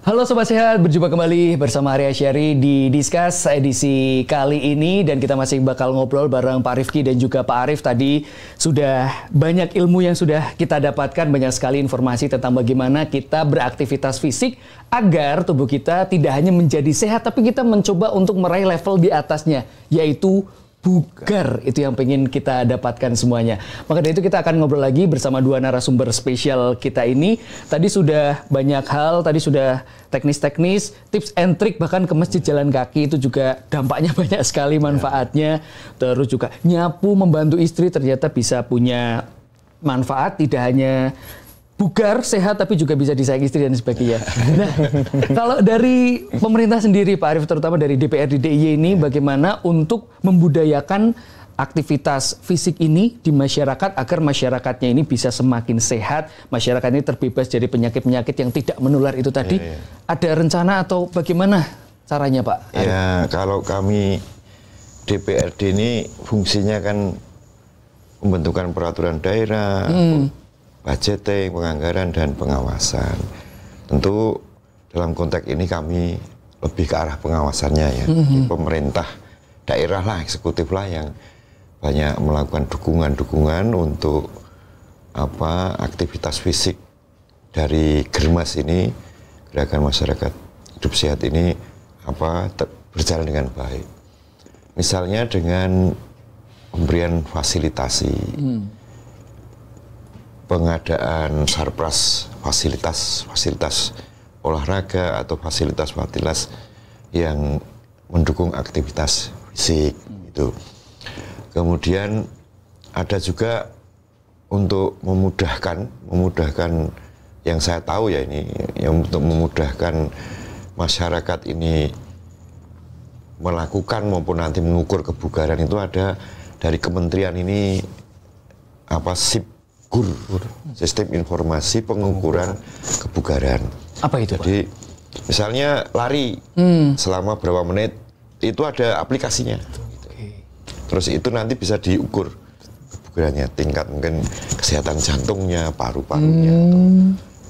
Halo Sobat Sehat, berjumpa kembali bersama Arya Syari di Discuss edisi kali ini. Dan kita masih bakal ngobrol bareng Pak Rifki dan juga Pak Arief. Tadi sudah banyak ilmu yang sudah kita dapatkan, banyak sekali informasi tentang bagaimana kita beraktivitas fisik agar tubuh kita tidak hanya menjadi sehat, tapi kita mencoba untuk meraih level di atasnya, yaitu bugar. Itu yang pengen kita dapatkan semuanya. Maka dari itu kita akan ngobrol lagi bersama dua narasumber spesial kita ini. Tadi sudah banyak hal, tadi sudah teknis-teknis, tips and trick, bahkan ke masjid jalan kaki itu juga dampaknya banyak sekali manfaatnya. Terus juga nyapu, membantu istri ternyata bisa punya manfaat, tidak hanya bugar, sehat, tapi juga bisa disayang istri dan sebagainya. Nah, kalau dari pemerintah sendiri, Pak Arief, terutama dari DPRD DIY ini, bagaimana untuk membudayakan aktivitas fisik ini di masyarakat agar masyarakatnya ini bisa semakin sehat, masyarakat ini terbebas dari penyakit-penyakit yang tidak menular itu tadi. Ada rencana atau bagaimana caranya, Pak Arief? Ya, kalau kami DPRD ini fungsinya kan pembentukan peraturan daerah, budgeting, penganggaran, dan pengawasan. Tentu dalam konteks ini kami lebih ke arah pengawasannya ya. Pemerintah daerah lah, eksekutif lah yang banyak melakukan dukungan-dukungan untuk aktivitas fisik dari GERMAS ini, Gerakan Masyarakat Hidup Sehat ini berjalan dengan baik. Misalnya dengan pemberian fasilitasi, pengadaan sarpras, fasilitas olahraga atau fasilitas yang mendukung aktivitas fisik gitu. Kemudian ada juga untuk memudahkan yang saya tahu ya ini yang untuk memudahkan masyarakat ini melakukan maupun nanti mengukur kebugaran itu ada dari kementerian ini SIPGUR, Sistem Informasi Pengukuran Kebugaran. Apa itu, Jadi misalnya lari selama berapa menit itu ada aplikasinya. Terus itu nanti bisa diukur kebugarannya, tingkat mungkin kesehatan jantungnya, paru-parunya,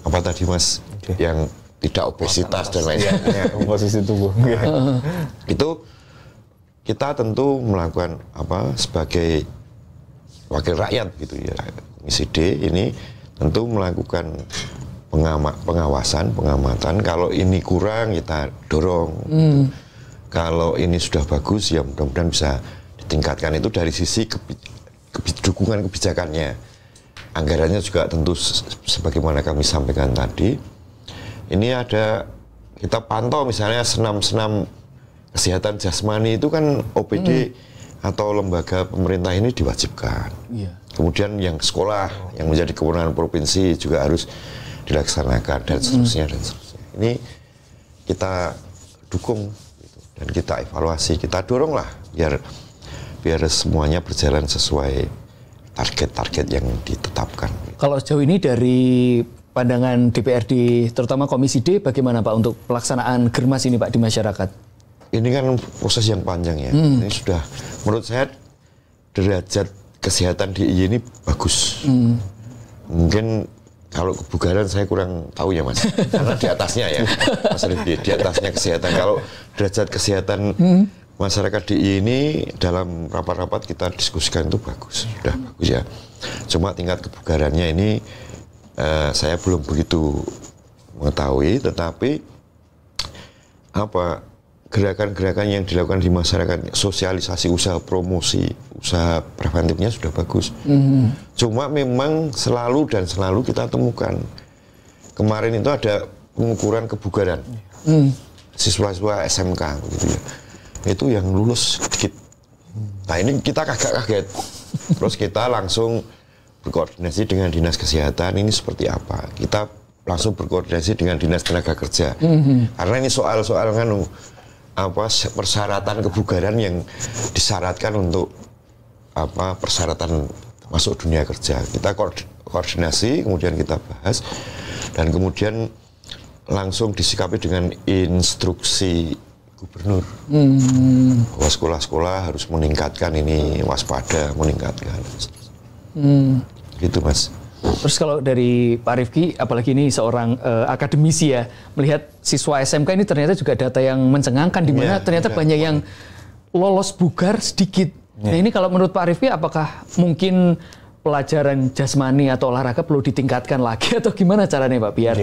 apa tadi Mas yang tidak obesitas dan lain sebagainya, komposisi tubuh. Itu kita tentu melakukan sebagai wakil rakyat gitu ya, Komisi D ini tentu melakukan pengawasan, pengamatan. Kalau ini kurang kita dorong. Kalau ini sudah bagus ya mudah-mudahan bisa ditingkatkan. Itu dari sisi dukungan kebijakannya. Anggarannya juga tentu sebagaimana kami sampaikan tadi. Ini ada kita pantau misalnya senam-senam kesehatan jasmani itu kan OPD atau lembaga pemerintah ini diwajibkan. Kemudian yang sekolah yang menjadi kewenangan provinsi juga harus dilaksanakan dan seterusnya dan seterusnya. Ini kita dukung gitu, dan kita evaluasi, kita dorong lah biar semuanya berjalan sesuai target-target yang ditetapkan. Kalau sejauh ini dari pandangan DPRD, terutama Komisi D, bagaimana Pak untuk pelaksanaan Germas ini Pak di masyarakat? Ini kan proses yang panjang ya. Ini sudah, menurut saya derajat kesehatan DIY ini bagus. Mungkin kalau kebugaran saya kurang tahu ya Mas, karena di atasnya ya, Mas Rifki, di atasnya kesehatan. Kalau derajat kesehatan masyarakat DIY ini dalam rapat-rapat kita diskusikan itu bagus, sudah bagus ya. Cuma tingkat kebugarannya ini saya belum begitu mengetahui, tetapi gerakan-gerakan yang dilakukan di masyarakat, sosialisasi, usaha promosi, usaha preventifnya sudah bagus. Cuma memang selalu kita temukan. Kemarin itu ada pengukuran kebugaran siswa-siswa SMK gitu ya. Itu yang lulus sedikit. Nah ini kita kaget. Terus kita langsung berkoordinasi dengan Dinas Kesehatan, ini seperti apa. Kita langsung berkoordinasi dengan Dinas Tenaga Kerja. Karena ini soal-soal persyaratan kebugaran yang disyaratkan untuk persyaratan masuk dunia kerja. Kita koordinasi, kemudian kita bahas, dan kemudian langsung disikapi dengan instruksi Gubernur bahwa sekolah-sekolah harus meningkatkan ini, waspada, meningkatkan. Gitu Mas. Terus kalau dari Pak Rifki, apalagi ini seorang akademisi ya, melihat siswa SMK ini ternyata juga data yang mencengangkan, di mana ternyata banyak yang lolos bugar sedikit. Nah ini kalau menurut Pak Rifki, apakah mungkin pelajaran jasmani atau olahraga perlu ditingkatkan lagi atau gimana caranya Pak, biar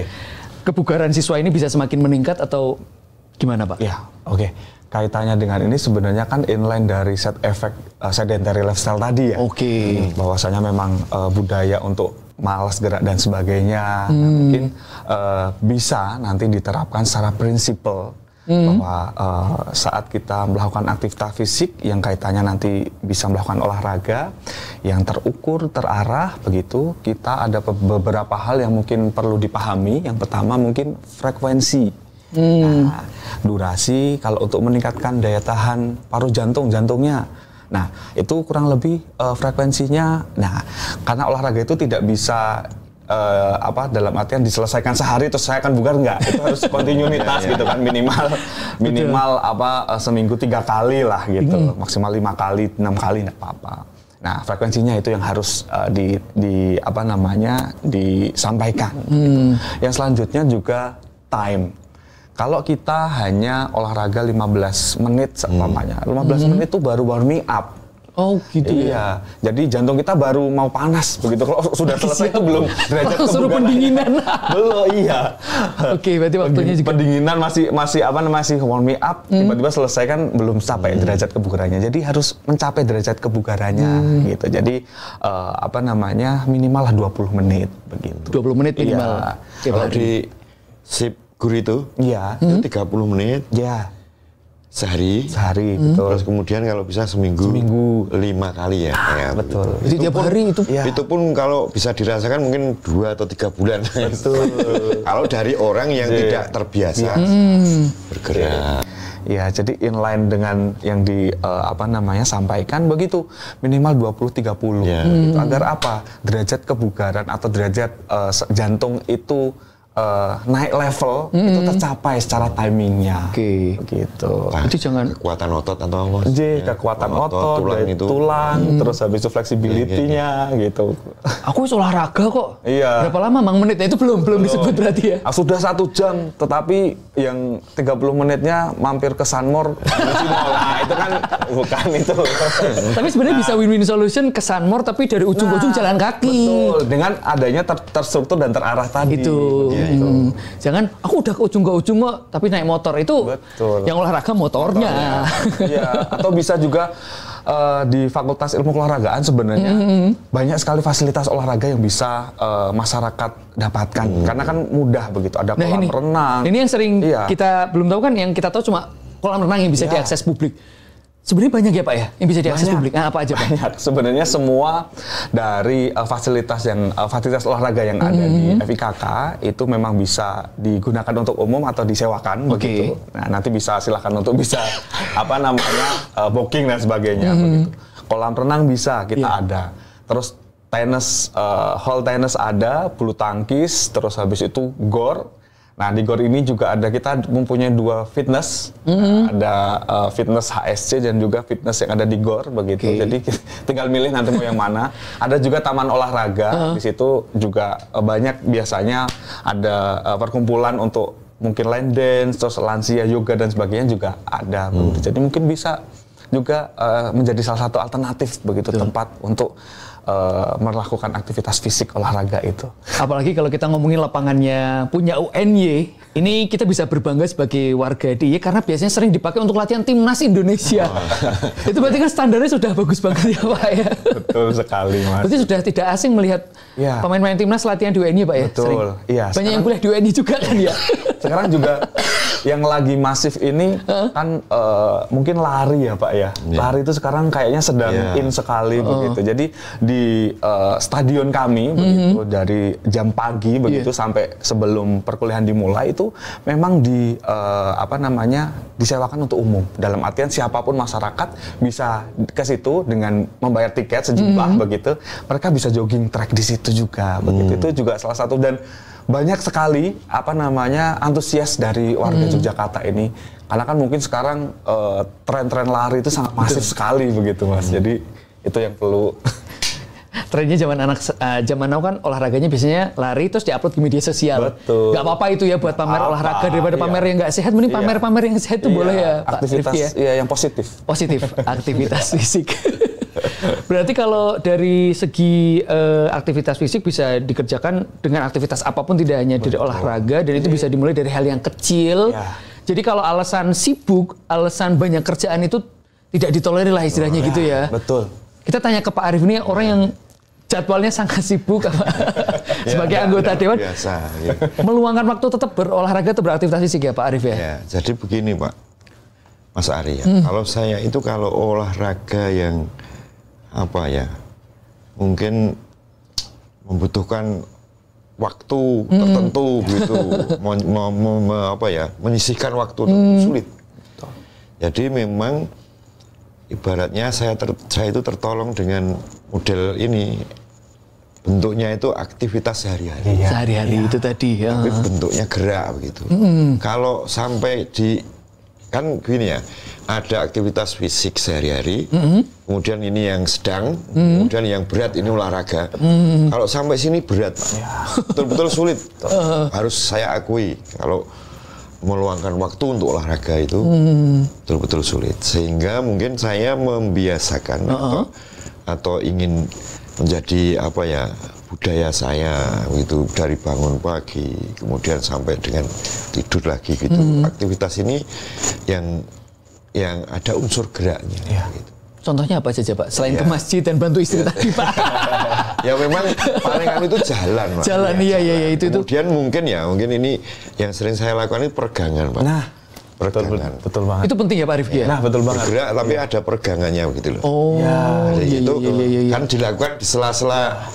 kebugaran siswa ini bisa semakin meningkat atau gimana Pak? Ya, oke. Kaitannya dengan ini sebenarnya kan inline dari sedentary lifestyle tadi ya. Bahwasanya memang budaya untuk malas gerak dan sebagainya mungkin bisa nanti diterapkan secara prinsipal bahwa saat kita melakukan aktivitas fisik yang kaitannya nanti bisa melakukan olahraga yang terukur, terarah begitu, kita ada beberapa hal yang mungkin perlu dipahami. Yang pertama mungkin frekuensi. Nah, durasi kalau untuk meningkatkan daya tahan paru jantungnya. Nah, itu kurang lebih frekuensinya. Nah, karena olahraga itu tidak bisa dalam artian diselesaikan sehari terus saya akan bugar, enggak. Itu harus kontinuitas gitu kan, minimal seminggu 3 kali lah gitu. Maksimal 5 kali, 6 kali enggak apa-apa. Nah, frekuensinya itu yang harus disampaikan gitu. Yang selanjutnya juga time. Kalau kita hanya olahraga 15 menit seumpamanya, 15 menit itu baru warming up. Oh gitu ya. Jadi jantung kita baru mau panas begitu. Kalau sudah selesai itu belum derajat kebugaran. Suruh pendinginan. Belum, iya. Oke, berarti waktunya juga. Pendinginan masih warming up, tiba-tiba selesai kan belum sampai derajat kebugarannya. Jadi harus mencapai derajat kebugarannya gitu. Jadi minimal lah 20 menit begitu. 20 menit minimal. Kalau di SIPGUR itu, itu 30 menit. Ya. Sehari, betul. Terus kemudian kalau bisa seminggu 5 kali ya. Ya betul. Jadi tiap hari itu. Ya. Itu pun kalau bisa dirasakan mungkin 2 atau 3 bulan. Betul. Kalau dari orang yang tidak terbiasa bergerak. Ya, jadi inline dengan yang sampaikan begitu, minimal 20-30. Gitu. Agar apa? Derajat kebugaran atau derajat jantung itu naik level itu tercapai secara timingnya. Gitu. Itu jangan kekuatan otot atau apa? Kekuatan otot, tulang, terus habis itu fleksibilitinya gitu. Aku olahraga kok. Iya. Berapa lama mang menitnya itu belum disebut berarti ya? Sudah 1 jam, tetapi yang 30 menitnya mampir ke Sunmore, nah itu kan bukan itu. Tapi sebenarnya bisa win-win solution ke Sunmore tapi dari ujung ke ujung jalan kaki. Betul. Dengan adanya terstruktur dan terarah tadi. Itu. Jangan aku udah ke ujung kok tapi naik motor itu. Betul. Yang olahraga motornya. Iya. Atau bisa juga di Fakultas Ilmu Keolahragaan sebenarnya banyak sekali fasilitas olahraga yang bisa masyarakat dapatkan karena kan mudah begitu. Ada kolam renang. Ini yang sering kita belum tahu kan, yang kita tahu cuma kolam renang yang bisa diakses publik. Sebenarnya banyak ya Pak ya yang bisa diakses publik. Nah, apa aja Pak? Banyak. Sebenarnya semua dari fasilitas olahraga yang ada di FIKK itu memang bisa digunakan untuk umum atau disewakan begitu. Nah, nanti silahkan untuk booking dan sebagainya begitu. Kolam renang bisa ada. Terus tenis, hall tenis ada, bulu tangkis, terus habis itu GOR. Nah, di GOR ini juga kita mempunyai 2 fitness, ada fitness HSC dan juga fitness yang ada di GOR begitu. Jadi tinggal milih nanti mau yang mana. Ada juga taman olahraga, di situ juga banyak biasanya ada perkumpulan untuk mungkin line dance, terus lansia, yoga dan sebagainya juga ada. Jadi mungkin bisa juga menjadi salah satu alternatif begitu tempat untuk melakukan aktivitas fisik olahraga itu. Apalagi kalau kita ngomongin lapangannya punya UNY, ini kita bisa berbangga sebagai warga DIY karena biasanya sering dipakai untuk latihan timnas Indonesia. Itu berarti kan standarnya sudah bagus banget ya Pak ya. Betul sekali Mas. Berarti sudah tidak asing melihat pemain-pemain timnas latihan di UNY Pak ya? Betul. Iya. Banyak yang kuliah di UNY juga kan ya. Sekarang juga yang lagi masif ini kan mungkin lari ya Pak ya. Lari itu sekarang kayaknya sedang in sekali begitu. Jadi di stadion kami begitu dari jam pagi begitu sampai sebelum perkuliahan dimulai itu memang disewakan untuk umum. Dalam artian siapapun masyarakat bisa ke situ dengan membayar tiket sejumlah begitu. Mereka bisa jogging track di situ juga begitu. Itu juga salah satu, dan banyak sekali antusias dari warga Yogyakarta ini, karena kan mungkin sekarang tren-tren lari itu sangat masif sekali begitu Mas. Jadi itu yang perlu. Trennya zaman now kan olahraganya biasanya lari terus diupload ke media sosial. Betul. Gak apa-apa itu ya buat pamer olahraga daripada pamer yang nggak sehat. Mending pamer yang sehat itu boleh ya Pak Rifki ya. Yang positif aktivitas fisik. Berarti kalau dari segi aktivitas fisik bisa dikerjakan dengan aktivitas apapun, tidak hanya dari olahraga, dan itu bisa dimulai dari hal yang kecil. Jadi kalau alasan sibuk, alasan banyak kerjaan itu tidak ditolerir lah istilahnya gitu ya. Betul. Kita tanya ke Pak Arief ini, orang yang jadwalnya sangat sibuk sebagai anggota dewan, meluangkan waktu tetap berolahraga atau beraktivitas fisik ya Pak Arief ya? Ya, jadi begini Pak Mas Ari ya, kalau saya itu kalau olahraga yang mungkin membutuhkan waktu tertentu gitu, menyisihkan waktu sulit. Jadi memang ibaratnya saya itu tertolong dengan model ini, bentuknya itu aktivitas sehari-hari. Sehari-hari itu tadi ya. Tapi bentuknya gerak begitu. Kalau sampai kan gini ya, ada aktivitas fisik sehari-hari, kemudian ini yang sedang, kemudian yang berat ini olahraga. Kalau sampai sini berat, betul-betul sulit. Harus saya akui, kalau meluangkan waktu untuk olahraga itu betul-betul sulit. Sehingga mungkin saya membiasakan atau ingin menjadi budaya saya gitu, dari bangun pagi kemudian sampai dengan tidur lagi gitu. Aktivitas ini yang ada unsur geraknya gitu. Contohnya apa saja Pak? Selain ke masjid dan bantu istri tadi Pak. Ya memang paling itu jalan Pak. Jalan, iya itu. Kemudian mungkin ini yang sering saya lakukan ini peregangan Pak. Nah, peregangan. Betul banget. Itu penting ya Pak Rifki ya? Nah, betul banget. Bergerak tapi ada peregangannya begitu loh. Oh, Jadi itu kan dilakukan di sela-sela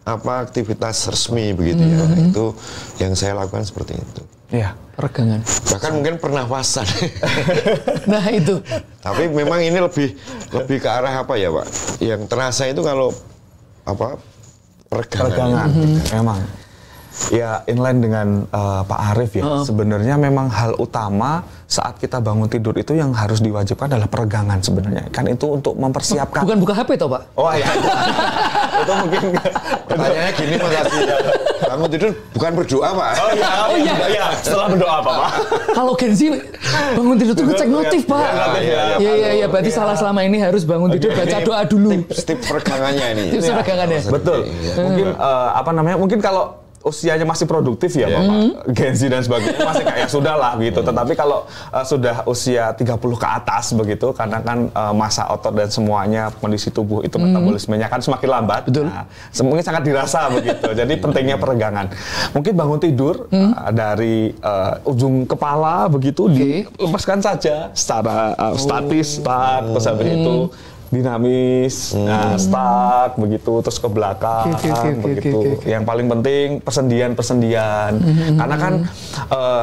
aktivitas resmi begitu ya. Itu yang saya lakukan seperti itu. Iya. Peregangan. Bahkan mungkin pernafasan. Nah itu. Tapi memang ini lebih ke arah apa ya Pak? Yang terasa itu kalau peregangan. Memang. Ya inline dengan Pak Arief ya. Sebenarnya memang hal utama saat kita bangun tidur itu yang harus diwajibkan adalah peregangan sebenarnya. Kan itu untuk mempersiapkan. Bukan buka HP toh Pak? Oh iya. Itu mungkin pertanyaannya gini Mas Adi. Bangun tidur bukan berdoa Pak. Oh iya. Setelah berdoa apa Pak? Kalau Gen Z bangun tidur tuh ngecek notif Pak. Iya. Berarti salah selama ini harus bangun tidur baca doa dulu. Tips peregangannya ini. Tips peregangannya. Betul. Mungkin mungkin kalau usianya masih produktif ya Bapak, Gen Z dan sebagainya masih kayak sudah lah gitu. Tetapi kalau sudah usia 30 ke atas begitu, karena kan masa otot dan semuanya kondisi tubuh itu metabolismenya kan semakin lambat. Betul. Nah, mungkin sangat dirasa begitu. Jadi pentingnya peregangan. Mungkin bangun tidur dari ujung kepala begitu dilepaskan saja secara statis, terus habis itu dinamis, stuck begitu, terus ke belakang begitu. Yang paling penting persendian. Karena kan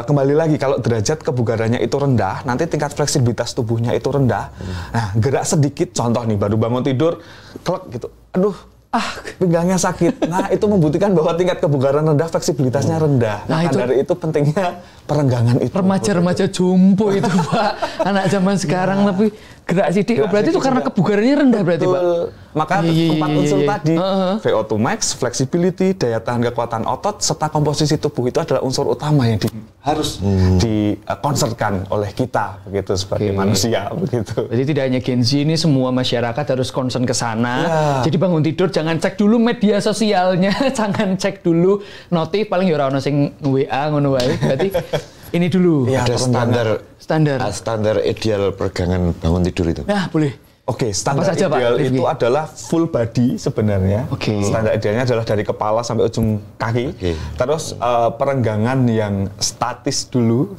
kembali lagi kalau derajat kebugarannya itu rendah, nanti tingkat fleksibilitas tubuhnya itu rendah. Nah, gerak sedikit, contoh nih baru bangun tidur, klek gitu. Aduh, pinggangnya sakit. Nah, itu membuktikan bahwa tingkat kebugaran rendah, fleksibilitasnya rendah. Nah, dari itu pentingnya peregangan itu. Remaja-remaja jompo itu Pak. Anak zaman sekarang tapi gerak sidik. Berarti itu karena kebugarannya rendah berarti Pak. Maka 4 unsur tadi, VO2 max, flexibility, daya tahan kekuatan otot, serta komposisi tubuh itu adalah unsur utama yang harus dikonserkan oleh kita begitu sebagai manusia begitu. Jadi tidak hanya Gen Z, ini semua masyarakat harus concern ke sana. Jadi bangun tidur jangan cek dulu media sosialnya, jangan cek dulu notif, paling ya ora ono sing WA ngono wae. Berarti ini dulu. Ada standar ideal peregangan bangun tidur itu. Nah, boleh. Oke, standar saja, ideal Pak, itu adalah full body sebenarnya. Standar idealnya adalah dari kepala sampai ujung kaki. Terus perenggangan yang statis dulu,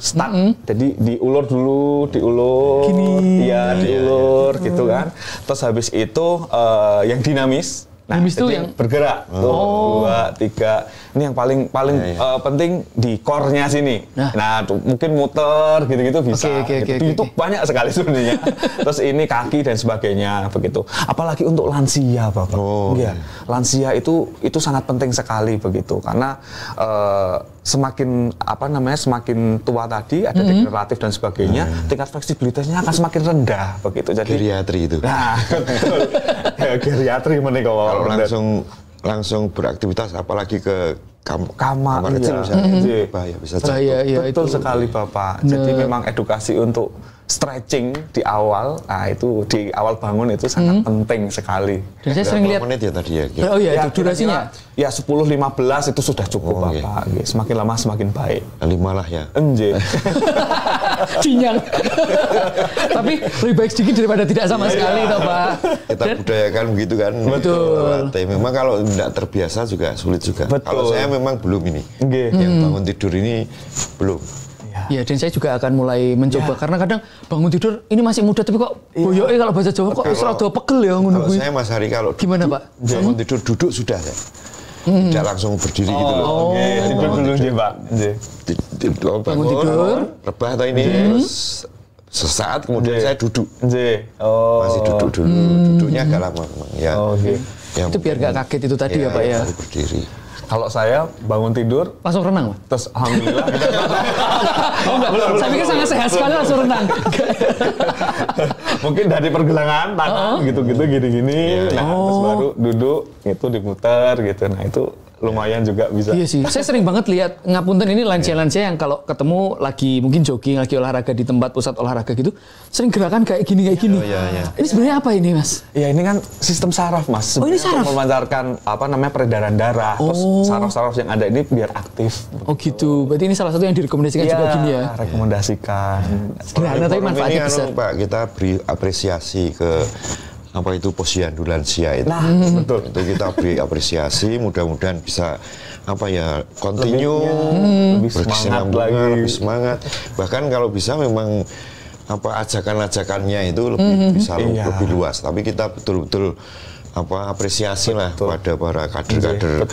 jadi diulur dulu, gini. Diulur gitu kan. Terus habis itu yang dinamis. Nah, itu yang bergerak. 2, 3. Ini yang paling penting di core-nya sini. Nah, mungkin muter gitu-gitu bisa. Itu banyak sekali sebenarnya. Terus ini kaki dan sebagainya begitu. Apalagi untuk lansia, Bapak. Lansia itu sangat penting sekali begitu karena semakin semakin tua tadi ada degeneratif dan sebagainya, tingkat fleksibilitasnya akan semakin rendah begitu. Jadi geriatri itu. Nah, betul. Geriatri menika kalau langsung beraktivitas apalagi ke kamar kecil misalnya bahaya bisa jatuh. Betul sekali Bapak. Jadi memang edukasi untuk stretching di awal, itu di awal bangun itu sangat penting sekali. Dan saya sering lihat menit ya tadi ya. Oh iya, itu durasinya. Ya 10-15 itu sudah cukup Bapak. Semakin lama semakin baik. 5 lah ya. Cinyang. Tapi lebih baik sedikit daripada tidak sama sekali toh Pak. Kita budayakan begitu kan. Betul. Memang kalau tidak terbiasa juga sulit juga. Kalau saya memang belum ini. Yang bangun tidur ini belum. Ya, dan saya juga akan mulai mencoba karena kadang bangun tidur ini masih muda tapi kok boyoke kalau bahasa Jawa kok rada pegel ya ngono kuwi. Kalau saya Mas Hari kalau gimana Pak? Bangun tidur duduk sudah saya. Tidak langsung berdiri gitu loh. Tidur dulu nggih, Pak. Bangun tidur, rebah atau ini terus sesaat kemudian saya duduk. Masih duduk dulu. Duduknya agak lama memang ya. Itu biar gak kaget itu tadi ya Pak ya. Berdiri. Kalau saya bangun tidur langsung renang, Pak? Terus alhamdulillah. Belum. Saya pikir sangat sehat sekali langsung renang. Mungkin dari pergelangan tangan gitu-gitu gini-gini. Nah, terus baru duduk itu diputar gitu. Nah, itu lumayan juga bisa. Iya sih. Saya sering banget lihat ngapunten ini lansia-lansia yang kalau ketemu lagi mungkin jogging, lagi olahraga di tempat pusat olahraga gitu, sering gerakan kayak gini. Ini sebenarnya apa ini, Mas? Ya ini kan sistem saraf, Mas. Ini saraf. Memancarkan peredaran darah. Terus saraf-saraf yang ada ini biar aktif. Oh gitu. Berarti ini salah satu yang direkomendasikan juga gini ya. Rekomendasikan. Sederhana tapi manfaatnya besar. Pak, kita beri apresiasi ke apa itu posyandu lansia itu. Nah, betul. Itu kita beri apresiasi, mudah-mudahan bisa apa ya, continue, lebih semangat lagi, lebih semangat. Bahkan kalau bisa memang apa ajakan-ajakannya itu lebih bisa lebih luas. Tapi kita betul-betul apa apresiasi lah pada para kader-kader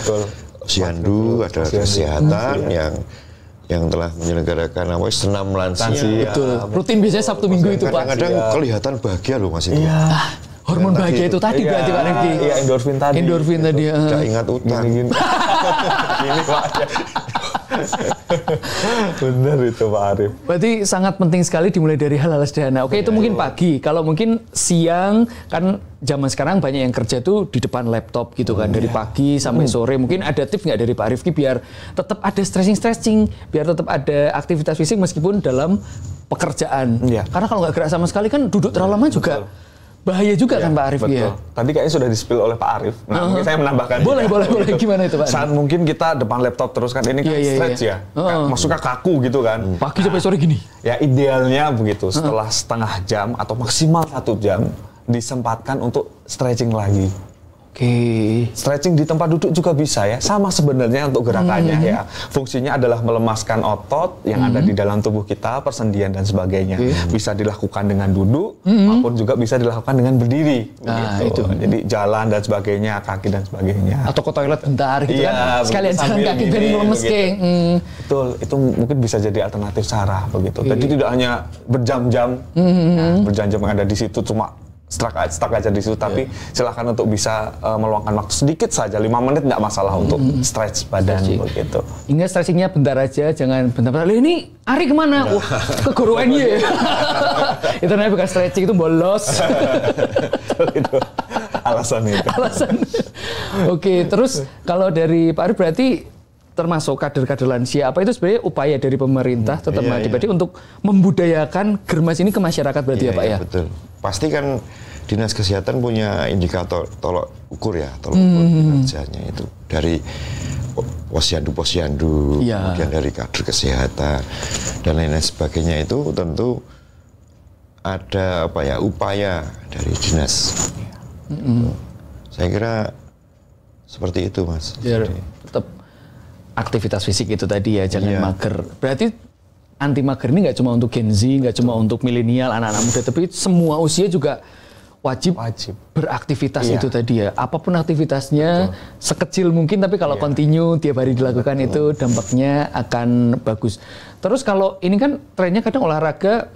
posyandu, ada kesehatan yang telah menyelenggarakan apa senam lansia. Betul. Rutin biasanya Sabtu Minggu itu Pak. Kadang-kadang kelihatan bahagia loh Mas itu. Hormon bahagia itu tadi berarti Pak Rifki. Iya, endorfin tadi. Endorfin tadi. Gak ingat utang. Ini Pak. Benar itu Pak Arif. Berarti sangat penting sekali dimulai dari hal-hal sederhana. Oke, itu mungkin pagi. Kalau mungkin siang, kan zaman sekarang banyak yang kerja tuh di depan laptop gitu kan. Dari pagi sampai sore. Mungkin ada tips nggak dari Pak Rifki biar tetap ada stretching, biar tetap ada aktivitas fisik meskipun dalam pekerjaan. Karena kalau nggak gerak sama sekali kan duduk terlalu lama juga bahaya juga kan Pak Arif. Betul. Tadi kayaknya sudah di-spill oleh Pak Arif. Nah, mungkin saya menambahkan. Boleh. Gimana itu Pak? Saat mungkin kita depan laptop terus kan, ini kan stretch ya. Maksudnya kaku gitu kan. Pagi sampai sore gini. Ya idealnya begitu. Setelah setengah jam atau maksimal 1 jam, disempatkan untuk stretching lagi. Stretching di tempat duduk juga bisa ya. Sama sebenarnya untuk gerakannya ya. Fungsinya adalah melemaskan otot yang ada di dalam tubuh kita, persendian dan sebagainya. Bisa dilakukan dengan duduk, maupun juga bisa dilakukan dengan berdiri. Itu. Jadi jalan dan sebagainya, kaki dan sebagainya. Atau ke toilet bentar gitu kan. Sekalian jalan kaki dan melemes Betul, itu mungkin bisa jadi alternatif cara begitu. Jadi tidak hanya berjam-jam, berjam-jam yang ada di situ cuma stuck aja di situ, tapi silakan untuk bisa meluangkan waktu sedikit saja, 5 menit nggak masalah untuk stretch badan begitu. Ingat stretchingnya bentar aja, jangan bentar-bentar. Ini Ari kemana? Wah, ke guru NY. Itu namanya bukan stretching, itu bolos. Itu alasan itu. Oke, terus kalau dari Pak Ari berarti termasuk kader-kader lansia, apa itu sebenarnya upaya dari pemerintah tetap berarti untuk membudayakan germas ini ke masyarakat berarti ya Pak ya? Betul. Pasti kan Dinas Kesehatan punya indikator tolok ukur kinerjanya itu dari posyandu, kemudian dari kader kesehatan dan lain-lain sebagainya, itu tentu ada apa ya upaya dari dinas. Saya kira seperti itu Mas. Biar tetap aktivitas fisik itu tadi ya, jangan mager. Berarti anti mager ini nggak cuma untuk Gen Z, nggak cuma untuk milenial, anak-anak muda, tapi semua usia juga wajib beraktivitas itu tadi ya. Apapun aktivitasnya, sekecil mungkin, tapi kalau continue tiap hari dilakukan itu dampaknya akan bagus. Terus kalau ini kan trennya kadang olahraga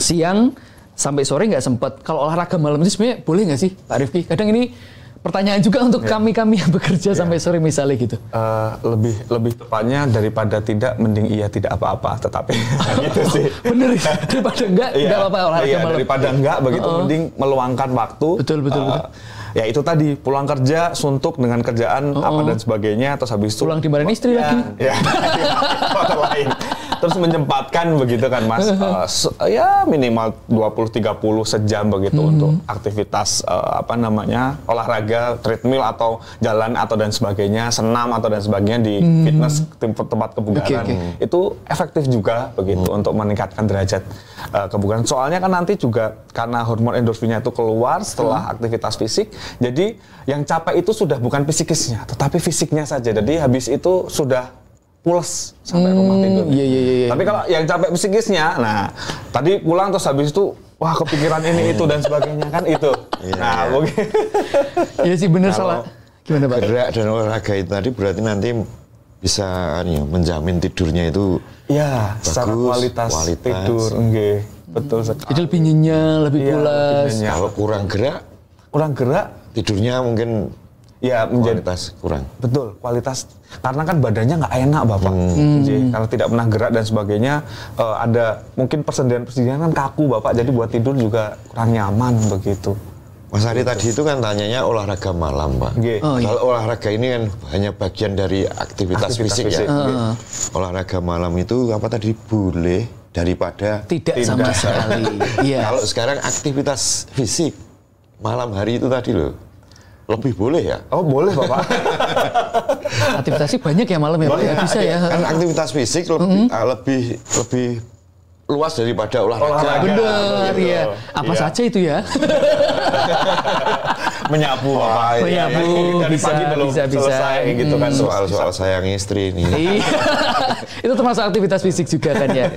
siang sampai sore nggak sempat. Kalau olahraga malam itu sebenarnya boleh nggak sih Pak Rifki? Kadang ini pertanyaan juga untuk kami yang bekerja sampai sore misalnya gitu. Lebih tepatnya daripada tidak, mending iya tidak apa-apa. Tetapi gitu sih. Bener ya, daripada enggak apa-apa olahraga malam. Daripada enggak begitu, mending meluangkan waktu. Betul. Ya itu tadi, pulang kerja suntuk dengan kerjaan apa dan sebagainya, terus habis itu pulang dimarahin istri lagi. Lain. Terus menyempatkan begitu kan Mas, ya minimal 20-30 sejam begitu untuk aktivitas olahraga, treadmill atau jalan atau dan sebagainya, senam atau dan sebagainya di fitness, tempat kebugaran. Itu efektif juga begitu untuk meningkatkan derajat kebugaran. Soalnya kan nanti juga karena hormon endorfinnya itu keluar setelah aktivitas fisik, jadi yang capek itu sudah bukan psikisnya, tetapi fisiknya saja. Jadi habis itu sudah pules sampai rumah tidur. Tapi kalau yang capek psikisnya, nah tadi pulang terus habis itu wah kepikiran ini itu dan sebagainya kan itu. Mungkin. Iya sih benar salah. Gimana Pak? Gerak dan olahraga itu tadi berarti nanti bisa menjamin tidurnya itu secara kualitas tidur, betul sekali. Jadi lebih nyenyak, lebih pulas. Kalau kurang gerak, tidurnya mungkin kualitas kurang. Betul, kualitas, karena kan badannya nggak enak Bapak. Jadi kalau tidak pernah gerak dan sebagainya, ada mungkin persendian kan kaku Bapak, jadi buat tidur juga kurang nyaman begitu. Mas Ari tadi itu kan tanyanya olahraga malam Pak. Kalau olahraga ini kan hanya bagian dari aktivitas fisik ya. Olahraga malam itu apa tadi, boleh daripada tidak sama sekali. Kalau sekarang aktivitas fisik malam hari itu tadi loh, lebih boleh ya? Oh boleh Bapak. Aktivitasnya banyak ya malam ya Pak? Bisa ya. Kan aktivitas fisik lebih luas daripada olahraga. Bener, gitu. Ya. Apa saja itu ya? Menyapu, bisa selesai gitu kan. Soal sayang istri ini. Itu termasuk aktivitas fisik juga kan ya.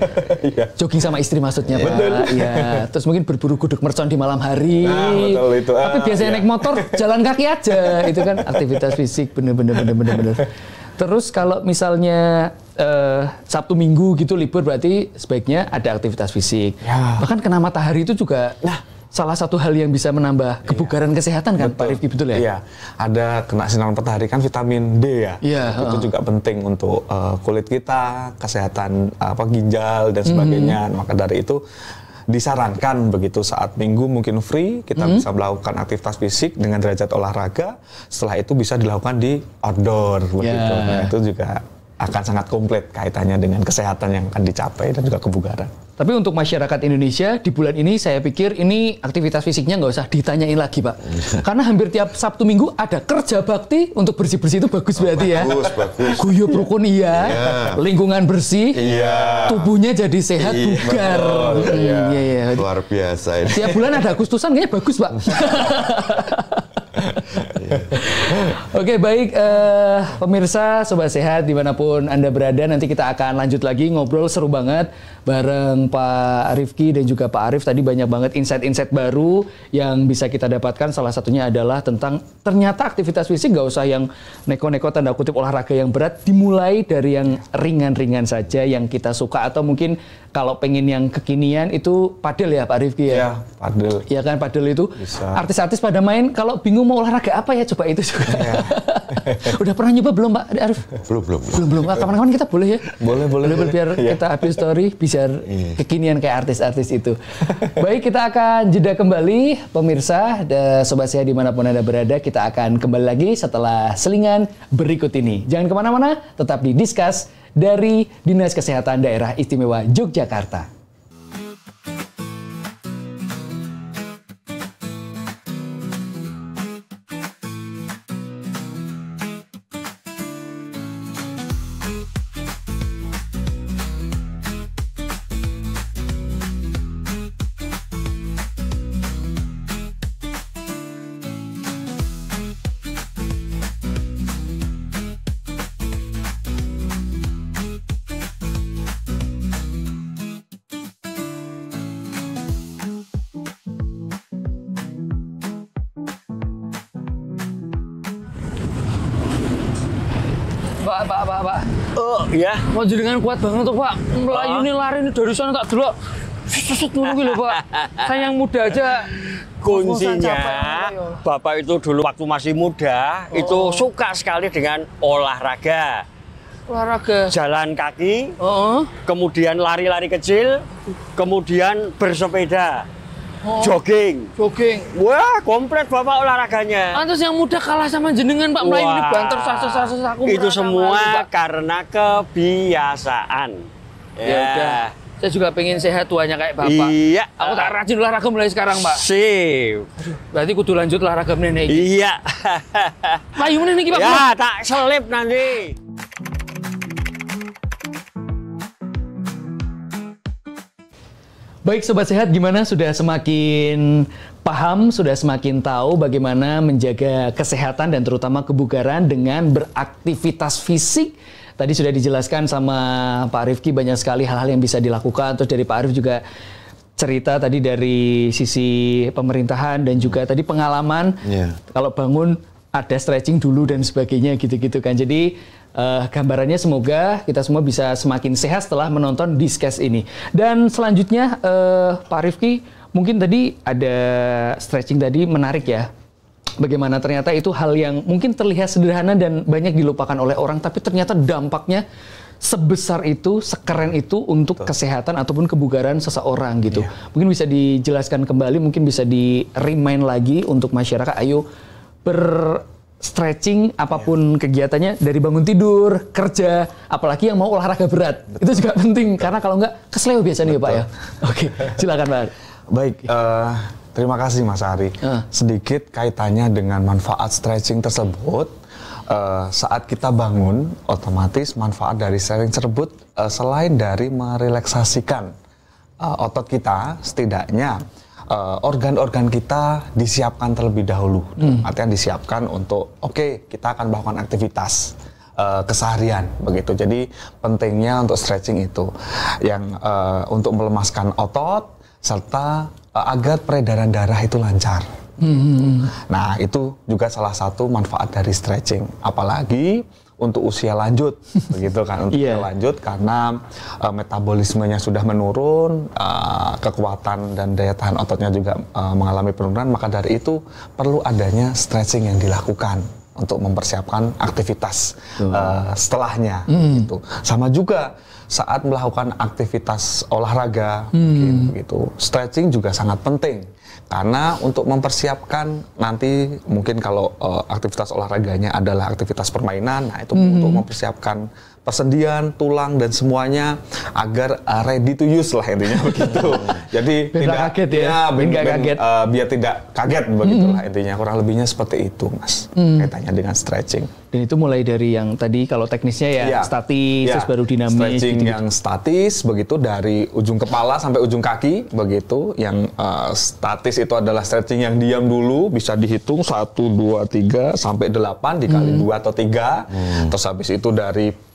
Jogging sama istri maksudnya Pak. Iya. Terus mungkin berburu gudeg mercon di malam hari. Betul itu. Tapi biasanya naik motor, jalan kaki aja. Itu kan aktivitas fisik bener. Terus kalau misalnya Sabtu Minggu gitu libur berarti sebaiknya ada aktivitas fisik. Ya. Bahkan kena matahari itu juga salah satu hal yang bisa menambah kebugaran kesehatan kan, Pak Rifki, betul ya? Iya, ada kena sinar matahari kan vitamin D ya. Iya. Itu juga penting untuk kulit kita, kesehatan ginjal dan sebagainya. Maka dari itu disarankan begitu saat Minggu mungkin free kita bisa melakukan aktivitas fisik dengan derajat olahraga. Setelah itu bisa dilakukan di outdoor begitu. Nah, itu juga akan sangat komplit kaitannya dengan kesehatan yang akan dicapai dan juga kebugaran. Tapi untuk masyarakat Indonesia di bulan ini saya pikir ini aktivitas fisiknya nggak usah ditanyain lagi Pak. Karena hampir tiap Sabtu Minggu ada kerja bakti untuk bersih-bersih itu bagus berarti ya. Bagus. Guyup rukun lingkungan bersih, tubuhnya jadi sehat, bugar. Iya. Luar biasa ini. Tiap bulan ada Agustusan kayaknya bagus Pak. Oke, baik pemirsa Sobat Sehat dimanapun Anda berada, nanti kita akan lanjut lagi ngobrol seru banget bareng Pak Rifki dan juga Pak Arief. Tadi banyak banget insight-insight baru yang bisa kita dapatkan. Salah satunya adalah tentang ternyata aktivitas fisik nggak usah yang neko-neko tanda kutip olahraga yang berat, dimulai dari yang ringan-ringan saja yang kita suka, atau mungkin kalau pengen yang kekinian itu padel ya Pak Rifki ya? Iya, padel. Iya kan, padel itu artis-artis pada main, kalau bingung mau olahraga apa ya coba itu juga. Ya. Udah pernah nyoba belum Pak Arief? Belum. Kapan-kapan kita boleh ya? Boleh. Biar kita update story bisa kekinian kayak artis-artis itu. Baik, kita akan jeda kembali pemirsa Sobat Sehat dimanapun Anda berada. Kita akan kembali lagi setelah selingan berikut ini. Jangan kemana-mana, tetap di Discuss dari Dinas Kesehatan Daerah Istimewa Yogyakarta. Pak. Ya. Mau jenengan kuat banget tuh Pak. Melayu nih lari nih dari sana tak dulu. Susut dulu gitu Pak. Saya yang muda aja. Kuncinya Bapak itu dulu waktu masih muda itu suka sekali dengan olahraga. Jalan kaki, kemudian lari-lari kecil, kemudian bersepeda. Jogging. Wah, komplit Bapak olahraganya. Terus yang muda kalah sama jenengan Pak, Melayu ini banter sasa aku. Itu semua karena kebiasaan. Ya udah. Saya juga pengen sehat tuanya kayak Bapak. Iya. Aku tak rajin olahraga mulai sekarang Pak. Sip. Berarti kudu lanjut olahraga meneh iki. Iya. Melayu meneh iki Pak. Ya, tak selip nanti. Baik Sobat Sehat, gimana? Sudah semakin paham, sudah semakin tahu bagaimana menjaga kesehatan dan terutama kebugaran dengan beraktivitas fisik. Tadi sudah dijelaskan sama Pak Rifki banyak sekali hal-hal yang bisa dilakukan. Terus dari Pak Arief juga cerita tadi dari sisi pemerintahan dan juga tadi pengalaman. Kalau bangun ada stretching dulu dan sebagainya gitu-gitu kan. Jadi gambarannya semoga kita semua bisa semakin sehat setelah menonton Discuss ini. Dan selanjutnya Pak Rifki, mungkin tadi ada stretching tadi menarik ya. Bagaimana ternyata itu hal yang mungkin terlihat sederhana dan banyak dilupakan oleh orang, tapi ternyata dampaknya sebesar itu, sekeren itu untuk kesehatan ataupun kebugaran seseorang gitu. Mungkin bisa dijelaskan kembali, mungkin bisa di-remind lagi untuk masyarakat, ayo stretching apapun kegiatannya, dari bangun tidur, kerja, apalagi yang mau olahraga berat. Itu juga penting, karena kalau nggak kesleo biasanya ya Pak ya. Oke, silakan Pak. Baik, terima kasih Mas Ari. Sedikit kaitannya dengan manfaat stretching tersebut. Saat kita bangun, otomatis manfaat dari stretching tersebut selain dari merelaksasikan otot kita, setidaknya organ-organ kita disiapkan terlebih dahulu. Artinya disiapkan untuk kita akan melakukan aktivitas keseharian begitu. Jadi pentingnya untuk stretching itu yang untuk melemaskan otot serta agar peredaran darah itu lancar. Nah, itu juga salah satu manfaat dari stretching. Apalagi untuk usia lanjut, begitu kan? Untuk usia lanjut karena metabolismenya sudah menurun, kekuatan dan daya tahan ototnya juga mengalami penurunan. Maka dari itu perlu adanya stretching yang dilakukan untuk mempersiapkan aktivitas setelahnya. Gitu. Sama juga saat melakukan aktivitas olahraga, mungkin begitu. Stretching juga sangat penting. Karena untuk mempersiapkan nanti mungkin kalau aktivitas olahraganya adalah aktivitas permainan, nah itu untuk mempersiapkan persendian, tulang dan semuanya agar ready to use lah intinya begitu. Jadi tidak kaget biar tidak kaget begitulah intinya, kurang lebihnya seperti itu Mas. Kaitannya dengan stretching. Dan itu mulai dari yang tadi kalau teknisnya statis, terus baru dinamis. Stretching yang statis begitu dari ujung kepala sampai ujung kaki begitu. Yang statis itu adalah stretching yang diam dulu, bisa dihitung 1, 2, 3 sampai 8 dikali 2 atau 3. Terus habis itu dari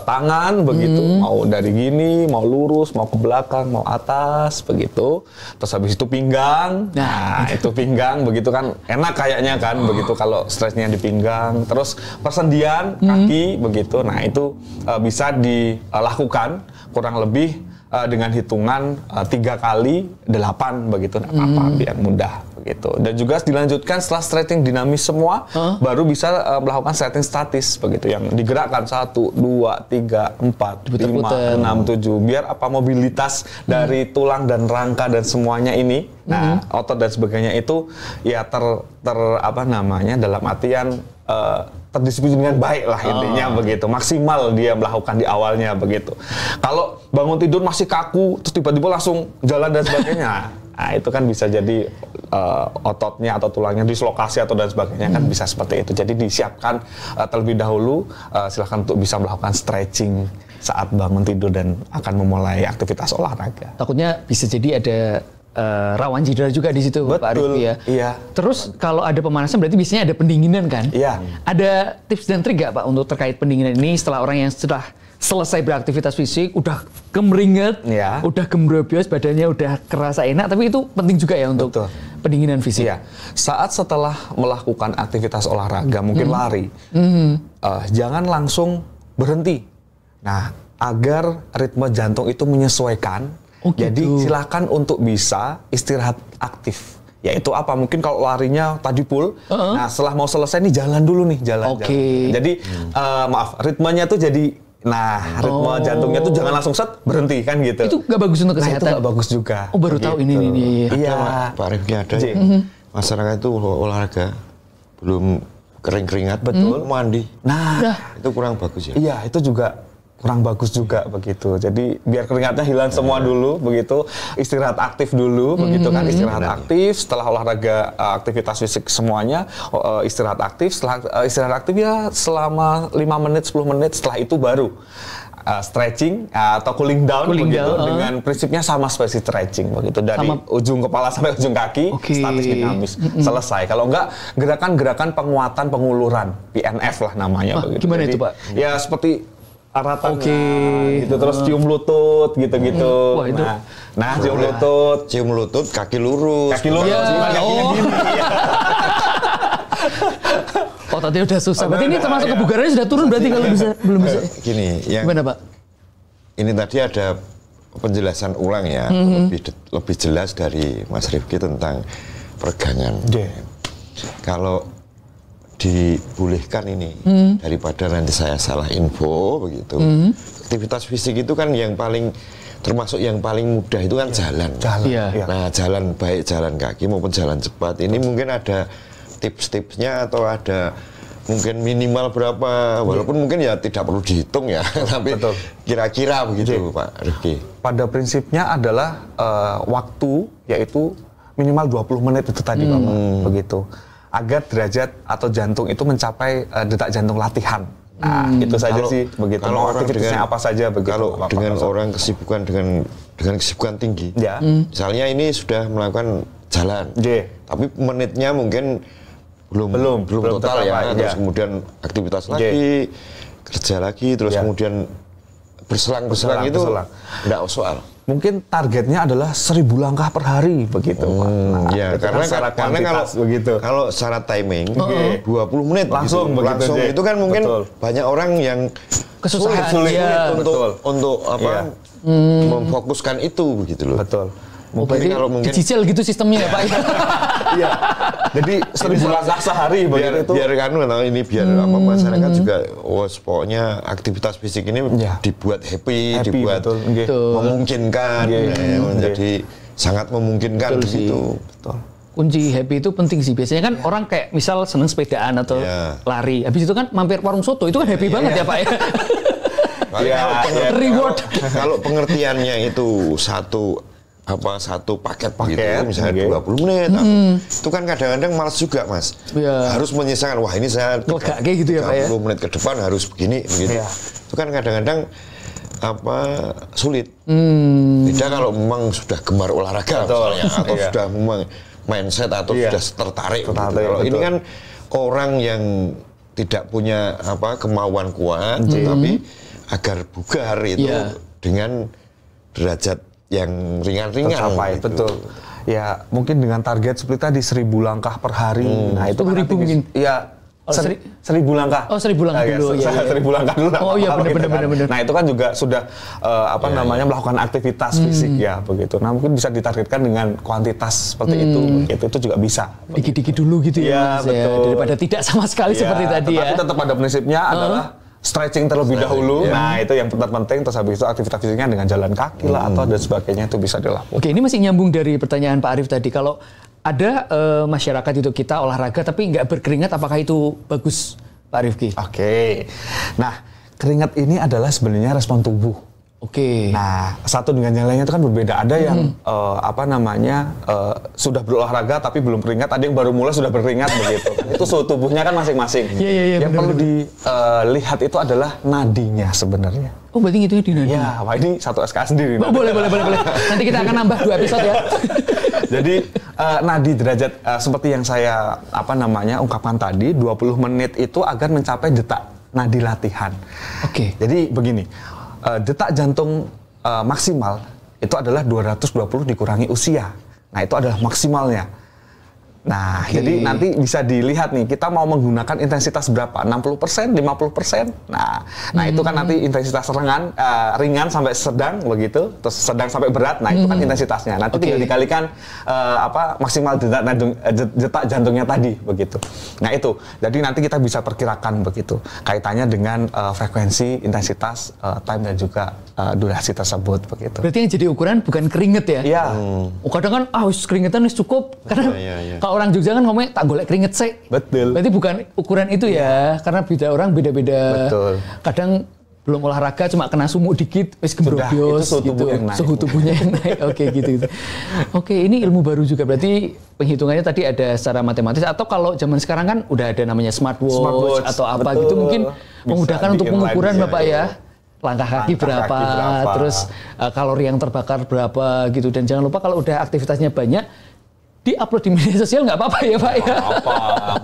tangan begitu, mau dari gini, mau lurus, mau ke belakang, mau atas begitu. Terus habis itu pinggang. Nah, itu pinggang begitu kan enak kayaknya kan begitu kalau stretchnya di pinggang. Terus persendian kaki begitu. Nah, itu bisa dilakukan kurang lebih dengan hitungan 3 kali 8 begitu, apa biar mudah begitu. Dan juga dilanjutkan setelah stretching dinamis semua, baru bisa melakukan stretching statis begitu, yang digerakkan 1, 2, 3, 4, 5, 6, 7 biar apa mobilitas dari tulang dan rangka dan semuanya ini, nah otot dan sebagainya itu ya dalam artian terdistribusi dengan baik lah intinya begitu, maksimal dia melakukan di awalnya begitu. Kalau bangun tidur masih kaku terus tiba-tiba langsung jalan dan sebagainya, nah itu kan bisa jadi ototnya atau tulangnya dislokasi atau dan sebagainya kan bisa seperti itu. Jadi disiapkan terlebih dahulu, silahkan untuk bisa melakukan stretching saat bangun tidur dan akan memulai aktivitas olahraga. Takutnya bisa jadi ada rawan cedera juga di situ, Pak Arif ya. Iya. Terus kalau ada pemanasan berarti biasanya ada pendinginan kan? Iya. Ada tips dan trik nggak Pak untuk terkait pendinginan ini setelah orang yang sudah selesai beraktivitas fisik, udah kemeringet, udah gembrobios, badannya udah kerasa enak, tapi itu penting juga ya untuk pendinginan fisik. Iya. Saat setelah melakukan aktivitas olahraga, mungkin lari, jangan langsung berhenti. Nah, agar ritme jantung itu menyesuaikan. Jadi silakan untuk bisa istirahat aktif. Yaitu apa? Mungkin kalau larinya tadi full, nah setelah mau selesai nih jalan dulu nih, jalan. Jadi ritmenya tuh jadi, ritme jantungnya tuh jangan langsung set berhenti kan gitu. Itu nggak bagus untuk kesehatan. Itu nggak bagus juga. Oh baru tahu ini. Iya. Pak Arifnya ada. Masyarakat itu olahraga belum keringat, betul mandi. Nah itu kurang bagus ya. Iya itu juga kurang bagus juga begitu. Jadi biar keringatnya hilang semua dulu begitu, istirahat aktif dulu begitu kan, istirahat aktif setelah olahraga, aktivitas fisik semuanya, istirahat aktif. Setelah istirahat aktif ya selama 5 menit 10 menit, setelah itu baru stretching atau cooling down dengan prinsipnya sama seperti stretching begitu, dari ujung kepala sampai ujung kaki, statis dinamis, selesai. Kalau enggak gerakan-gerakan penguatan penguluran, PNF lah namanya begitu. Gimana jadi, itu Pak? Ya seperti aratan gitu, terus cium lutut gitu-gitu. Wah, itu. Nah, cium lutut, kaki lurus. Kakinya gini. Oh, tadi udah susah. Berarti ini termasuk kebugarannya sudah turun berarti kalau belum bisa. Gini, gimana Pak? Ini tadi ada penjelasan ulang ya, lebih jelas dari Mas Rifki tentang peregangan. Kalau dibolehkan ini, daripada nanti saya salah info begitu. Aktivitas fisik itu kan yang paling, termasuk yang paling mudah itu kan jalan. Nah, jalan baik jalan kaki maupun jalan cepat. Ini mungkin ada tips-tipsnya atau ada mungkin minimal berapa, walaupun mungkin ya tidak perlu dihitung ya, tapi kira-kira begitu Pak Rifki. Pada prinsipnya adalah waktu, yaitu minimal 20 menit itu tadi Bapak, begitu. Agar derajat atau jantung itu mencapai detak jantung latihan. Nah, itu saja sih begitu. Kalau orang aktivitasnya apa saja begitu. Kalau dengan orang kesibukan dengan kesibukan tinggi, misalnya ini sudah melakukan jalan, tapi menitnya mungkin belum total ya, terus kemudian aktivitas lagi, kerja lagi, terus kemudian berselang itu enggak soal. Mungkin targetnya adalah 1000 langkah per hari begitu, Pak. Nah, ya, karena kalau secara timing 20 menit langsung gitu. Itu kan mungkin banyak orang yang kesusahan sulit untuk memfokuskan itu gitu loh. Betul. Mungkin kalau mungkin dicicil gitu sistemnya ya Pak. Iya. Jadi 1000 langkah sehari biar apa masyarakat juga pokoknya aktivitas fisik ini dibuat happy dibuat memungkinkan menjadi sangat memungkinkan gitu. Betul. Kunci happy itu penting sih. Biasanya kan orang kayak misal seneng sepedaan atau lari. Habis itu kan mampir warung soto itu kan happy banget ya Pak ya. Reward. Kalau pengertiannya itu satu paket gitu, misalnya 20 menit. Itu kan kadang-kadang malas juga, Mas. Harus menyisakan, wah ini saya 30 gitu ya, Pak ya. menit ke depan harus begini begitu. Itu kan kadang-kadang sulit. Beda kalau memang sudah gemar olahraga misalnya, atau sudah memang mindset atau sudah tertarik. Kalau ini kan orang yang tidak punya kemauan kuat, tapi agar bugar itu dengan derajat yang ringan-ringan tercapai, gitu. Betul. Ya, mungkin dengan target seperti tadi 1000 langkah per hari. Nah, itu 1000 mungkin. Iya. 1000 langkah. Oh, 1000 langkah dulu. 1000 langkah dulu. Oh iya, benar. Nah, itu kan juga sudah melakukan aktivitas fisik ya, begitu. Nah, mungkin bisa ditargetkan dengan kuantitas seperti itu. Itu juga bisa. Dikit-dikit dulu gitu ya, Mas. Betul. Daripada tidak sama sekali seperti tadi ya. Tapi tetap pada prinsipnya adalah stretching terlebih dahulu. Nah, itu yang penting. Terus habis itu aktivitas fisiknya dengan jalan kaki lah atau dan sebagainya itu bisa dilakukan. Oke, ini masih nyambung dari pertanyaan Pak Arief tadi. Kalau ada masyarakat itu kita olahraga tapi nggak berkeringat, apakah itu bagus, Pak Rifki? Oke. Nah, keringat ini adalah sebenarnya respon tubuh. Oke. Nah, satu dengan yang lainnya itu kan berbeda. Ada yang sudah berolahraga tapi belum keringat, ada yang baru mulai sudah berkeringat begitu. Itu suhu tubuhnya kan masing-masing. Iya, yang perlu dilihat itu adalah nadinya sebenarnya. Oh, berarti itu di nadi. Ya, wah ini satu SK sendiri. Boleh. Nanti kita akan nambah 2 episode ya. Jadi nadi derajat seperti yang saya ungkapkan tadi, 20 menit itu agar mencapai detak nadi latihan. Oke. Jadi begini, detak jantung maksimal itu adalah 220 dikurangi usia. Nah, itu adalah maksimalnya. Nah, jadi nanti bisa dilihat nih, kita mau menggunakan intensitas berapa? 60%, 50%? Nah itu kan nanti intensitas ringan sampai sedang begitu, terus sedang sampai berat. Nah, itu kan intensitasnya. Nanti tinggal dikalikan maksimal detak jantungnya tadi begitu. Nah, itu. Jadi nanti kita bisa perkirakan begitu. Kaitannya dengan frekuensi, intensitas, time dan juga durasi tersebut begitu. Berarti yang jadi ukuran bukan keringet ya? Iya. Kadang kan keringetan cukup karena kalau orang Jogja kan ngomongnya tak golek keringet sih. Betul. Berarti bukan ukuran itu ya, karena beda orang beda-beda. Betul. Kadang belum olahraga cuma kena sumuk dikit, wis gembrobos gitu. Suhu tubuhnya yang naik. Oke, gitu. Oke, ini ilmu baru juga. Berarti penghitungannya tadi ada secara matematis, atau kalau zaman sekarang kan udah ada namanya smartwatch atau apa gitu, mungkin memudahkan untuk pengukuran Bapak ya. Langkah kaki berapa, terus kalori yang terbakar berapa gitu. Dan jangan lupa kalau udah aktivitasnya banyak, di-upload di media sosial nggak apa-apa ya Pak ya?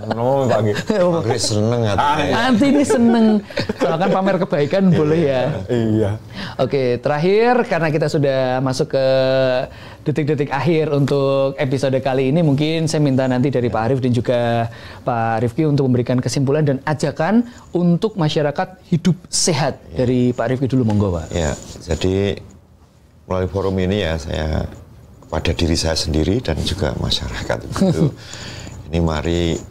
Nanti seneng nanti ini seneng. Soalnya kan pamer kebaikan boleh ya. Iya. Oke, terakhir karena kita sudah masuk ke detik-detik akhir untuk episode kali ini, mungkin saya minta nanti dari Pak Arief dan juga Pak Rifki untuk memberikan kesimpulan dan ajakan untuk masyarakat hidup sehat. Dari Pak Rifki dulu, monggo Pak. Ya, jadi melalui forum ini ya saya pada diri saya sendiri dan juga masyarakat itu ini mari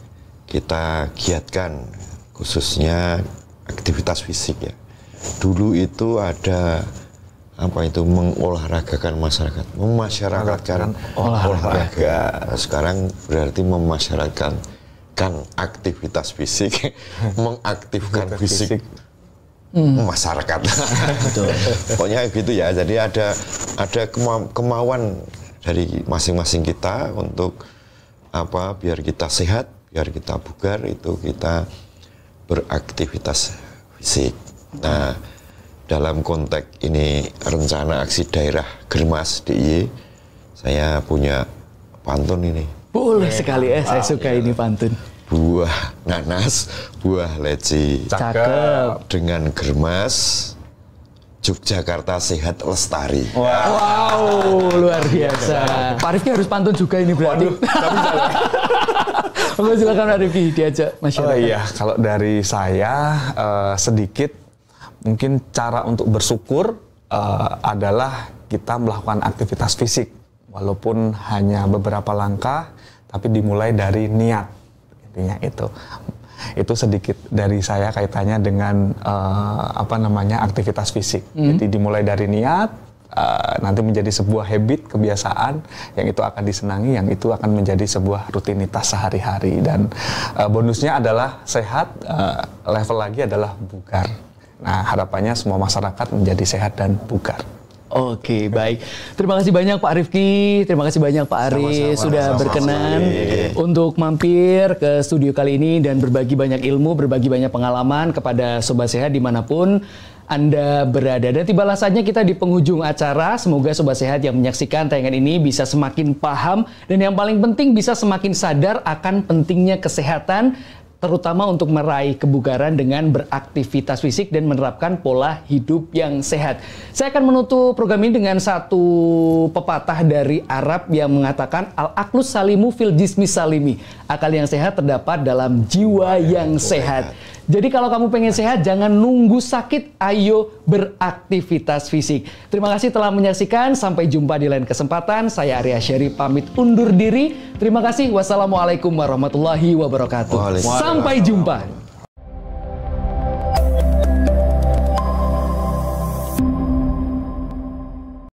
kita giatkan khususnya aktivitas fisik ya. Dulu itu ada mengolahragakan masyarakat, memasyarakatkan olahraga. Sekarang berarti memasyarakatkan aktivitas fisik, mengaktifkan fisik masyarakat. Pokoknya gitu ya. Jadi ada kemauan dari masing-masing kita untuk biar kita sehat, biar kita bugar, itu kita beraktivitas fisik. Nah, dalam konteks ini rencana aksi daerah Germas DIY, saya punya pantun ini. Boleh sekali, saya suka ini pantun. Buah nanas, buah leci. Cakep. Dengan Germas, Yogyakarta sehat lestari. Wow, luar biasa. Pak Rifki harus pantun juga ini berarti. Waduh, silakan Pak Rifki diajak masyarakat. Oh iya, kalau dari saya sedikit mungkin cara untuk bersyukur adalah kita melakukan aktivitas fisik, walaupun hanya beberapa langkah, tapi dimulai dari niat. Intinya itu sedikit dari saya kaitannya dengan aktivitas fisik. Jadi dimulai dari niat, nanti menjadi sebuah habit, kebiasaan yang itu akan disenangi, yang itu akan menjadi sebuah rutinitas sehari-hari, dan bonusnya adalah sehat, level lagi adalah bugar. Nah, harapannya semua masyarakat menjadi sehat dan bugar. Oke, baik. Terima kasih banyak Pak Rifki, terima kasih banyak Pak Aris sudah berkenan untuk mampir ke studio kali ini dan berbagi banyak ilmu, berbagi banyak pengalaman kepada Sobat Sehat dimanapun Anda berada. Dan tibalah saatnya kita di penghujung acara. Semoga Sobat Sehat yang menyaksikan tayangan ini bisa semakin paham dan yang paling penting bisa semakin sadar akan pentingnya kesehatan, terutama untuk meraih kebugaran dengan beraktivitas fisik dan menerapkan pola hidup yang sehat. Saya akan menutup program ini dengan satu pepatah dari Arab yang mengatakan al-aqlus salimu fil jismi salimi. Akal yang sehat terdapat dalam jiwa yang sehat. Jadi kalau kamu pengen sehat, jangan nunggu sakit, ayo beraktivitas fisik. Terima kasih telah menyaksikan, sampai jumpa di lain kesempatan. Saya Arya Syarif pamit undur diri. Terima kasih, wassalamualaikum warahmatullahi wabarakatuh. Sampai jumpa.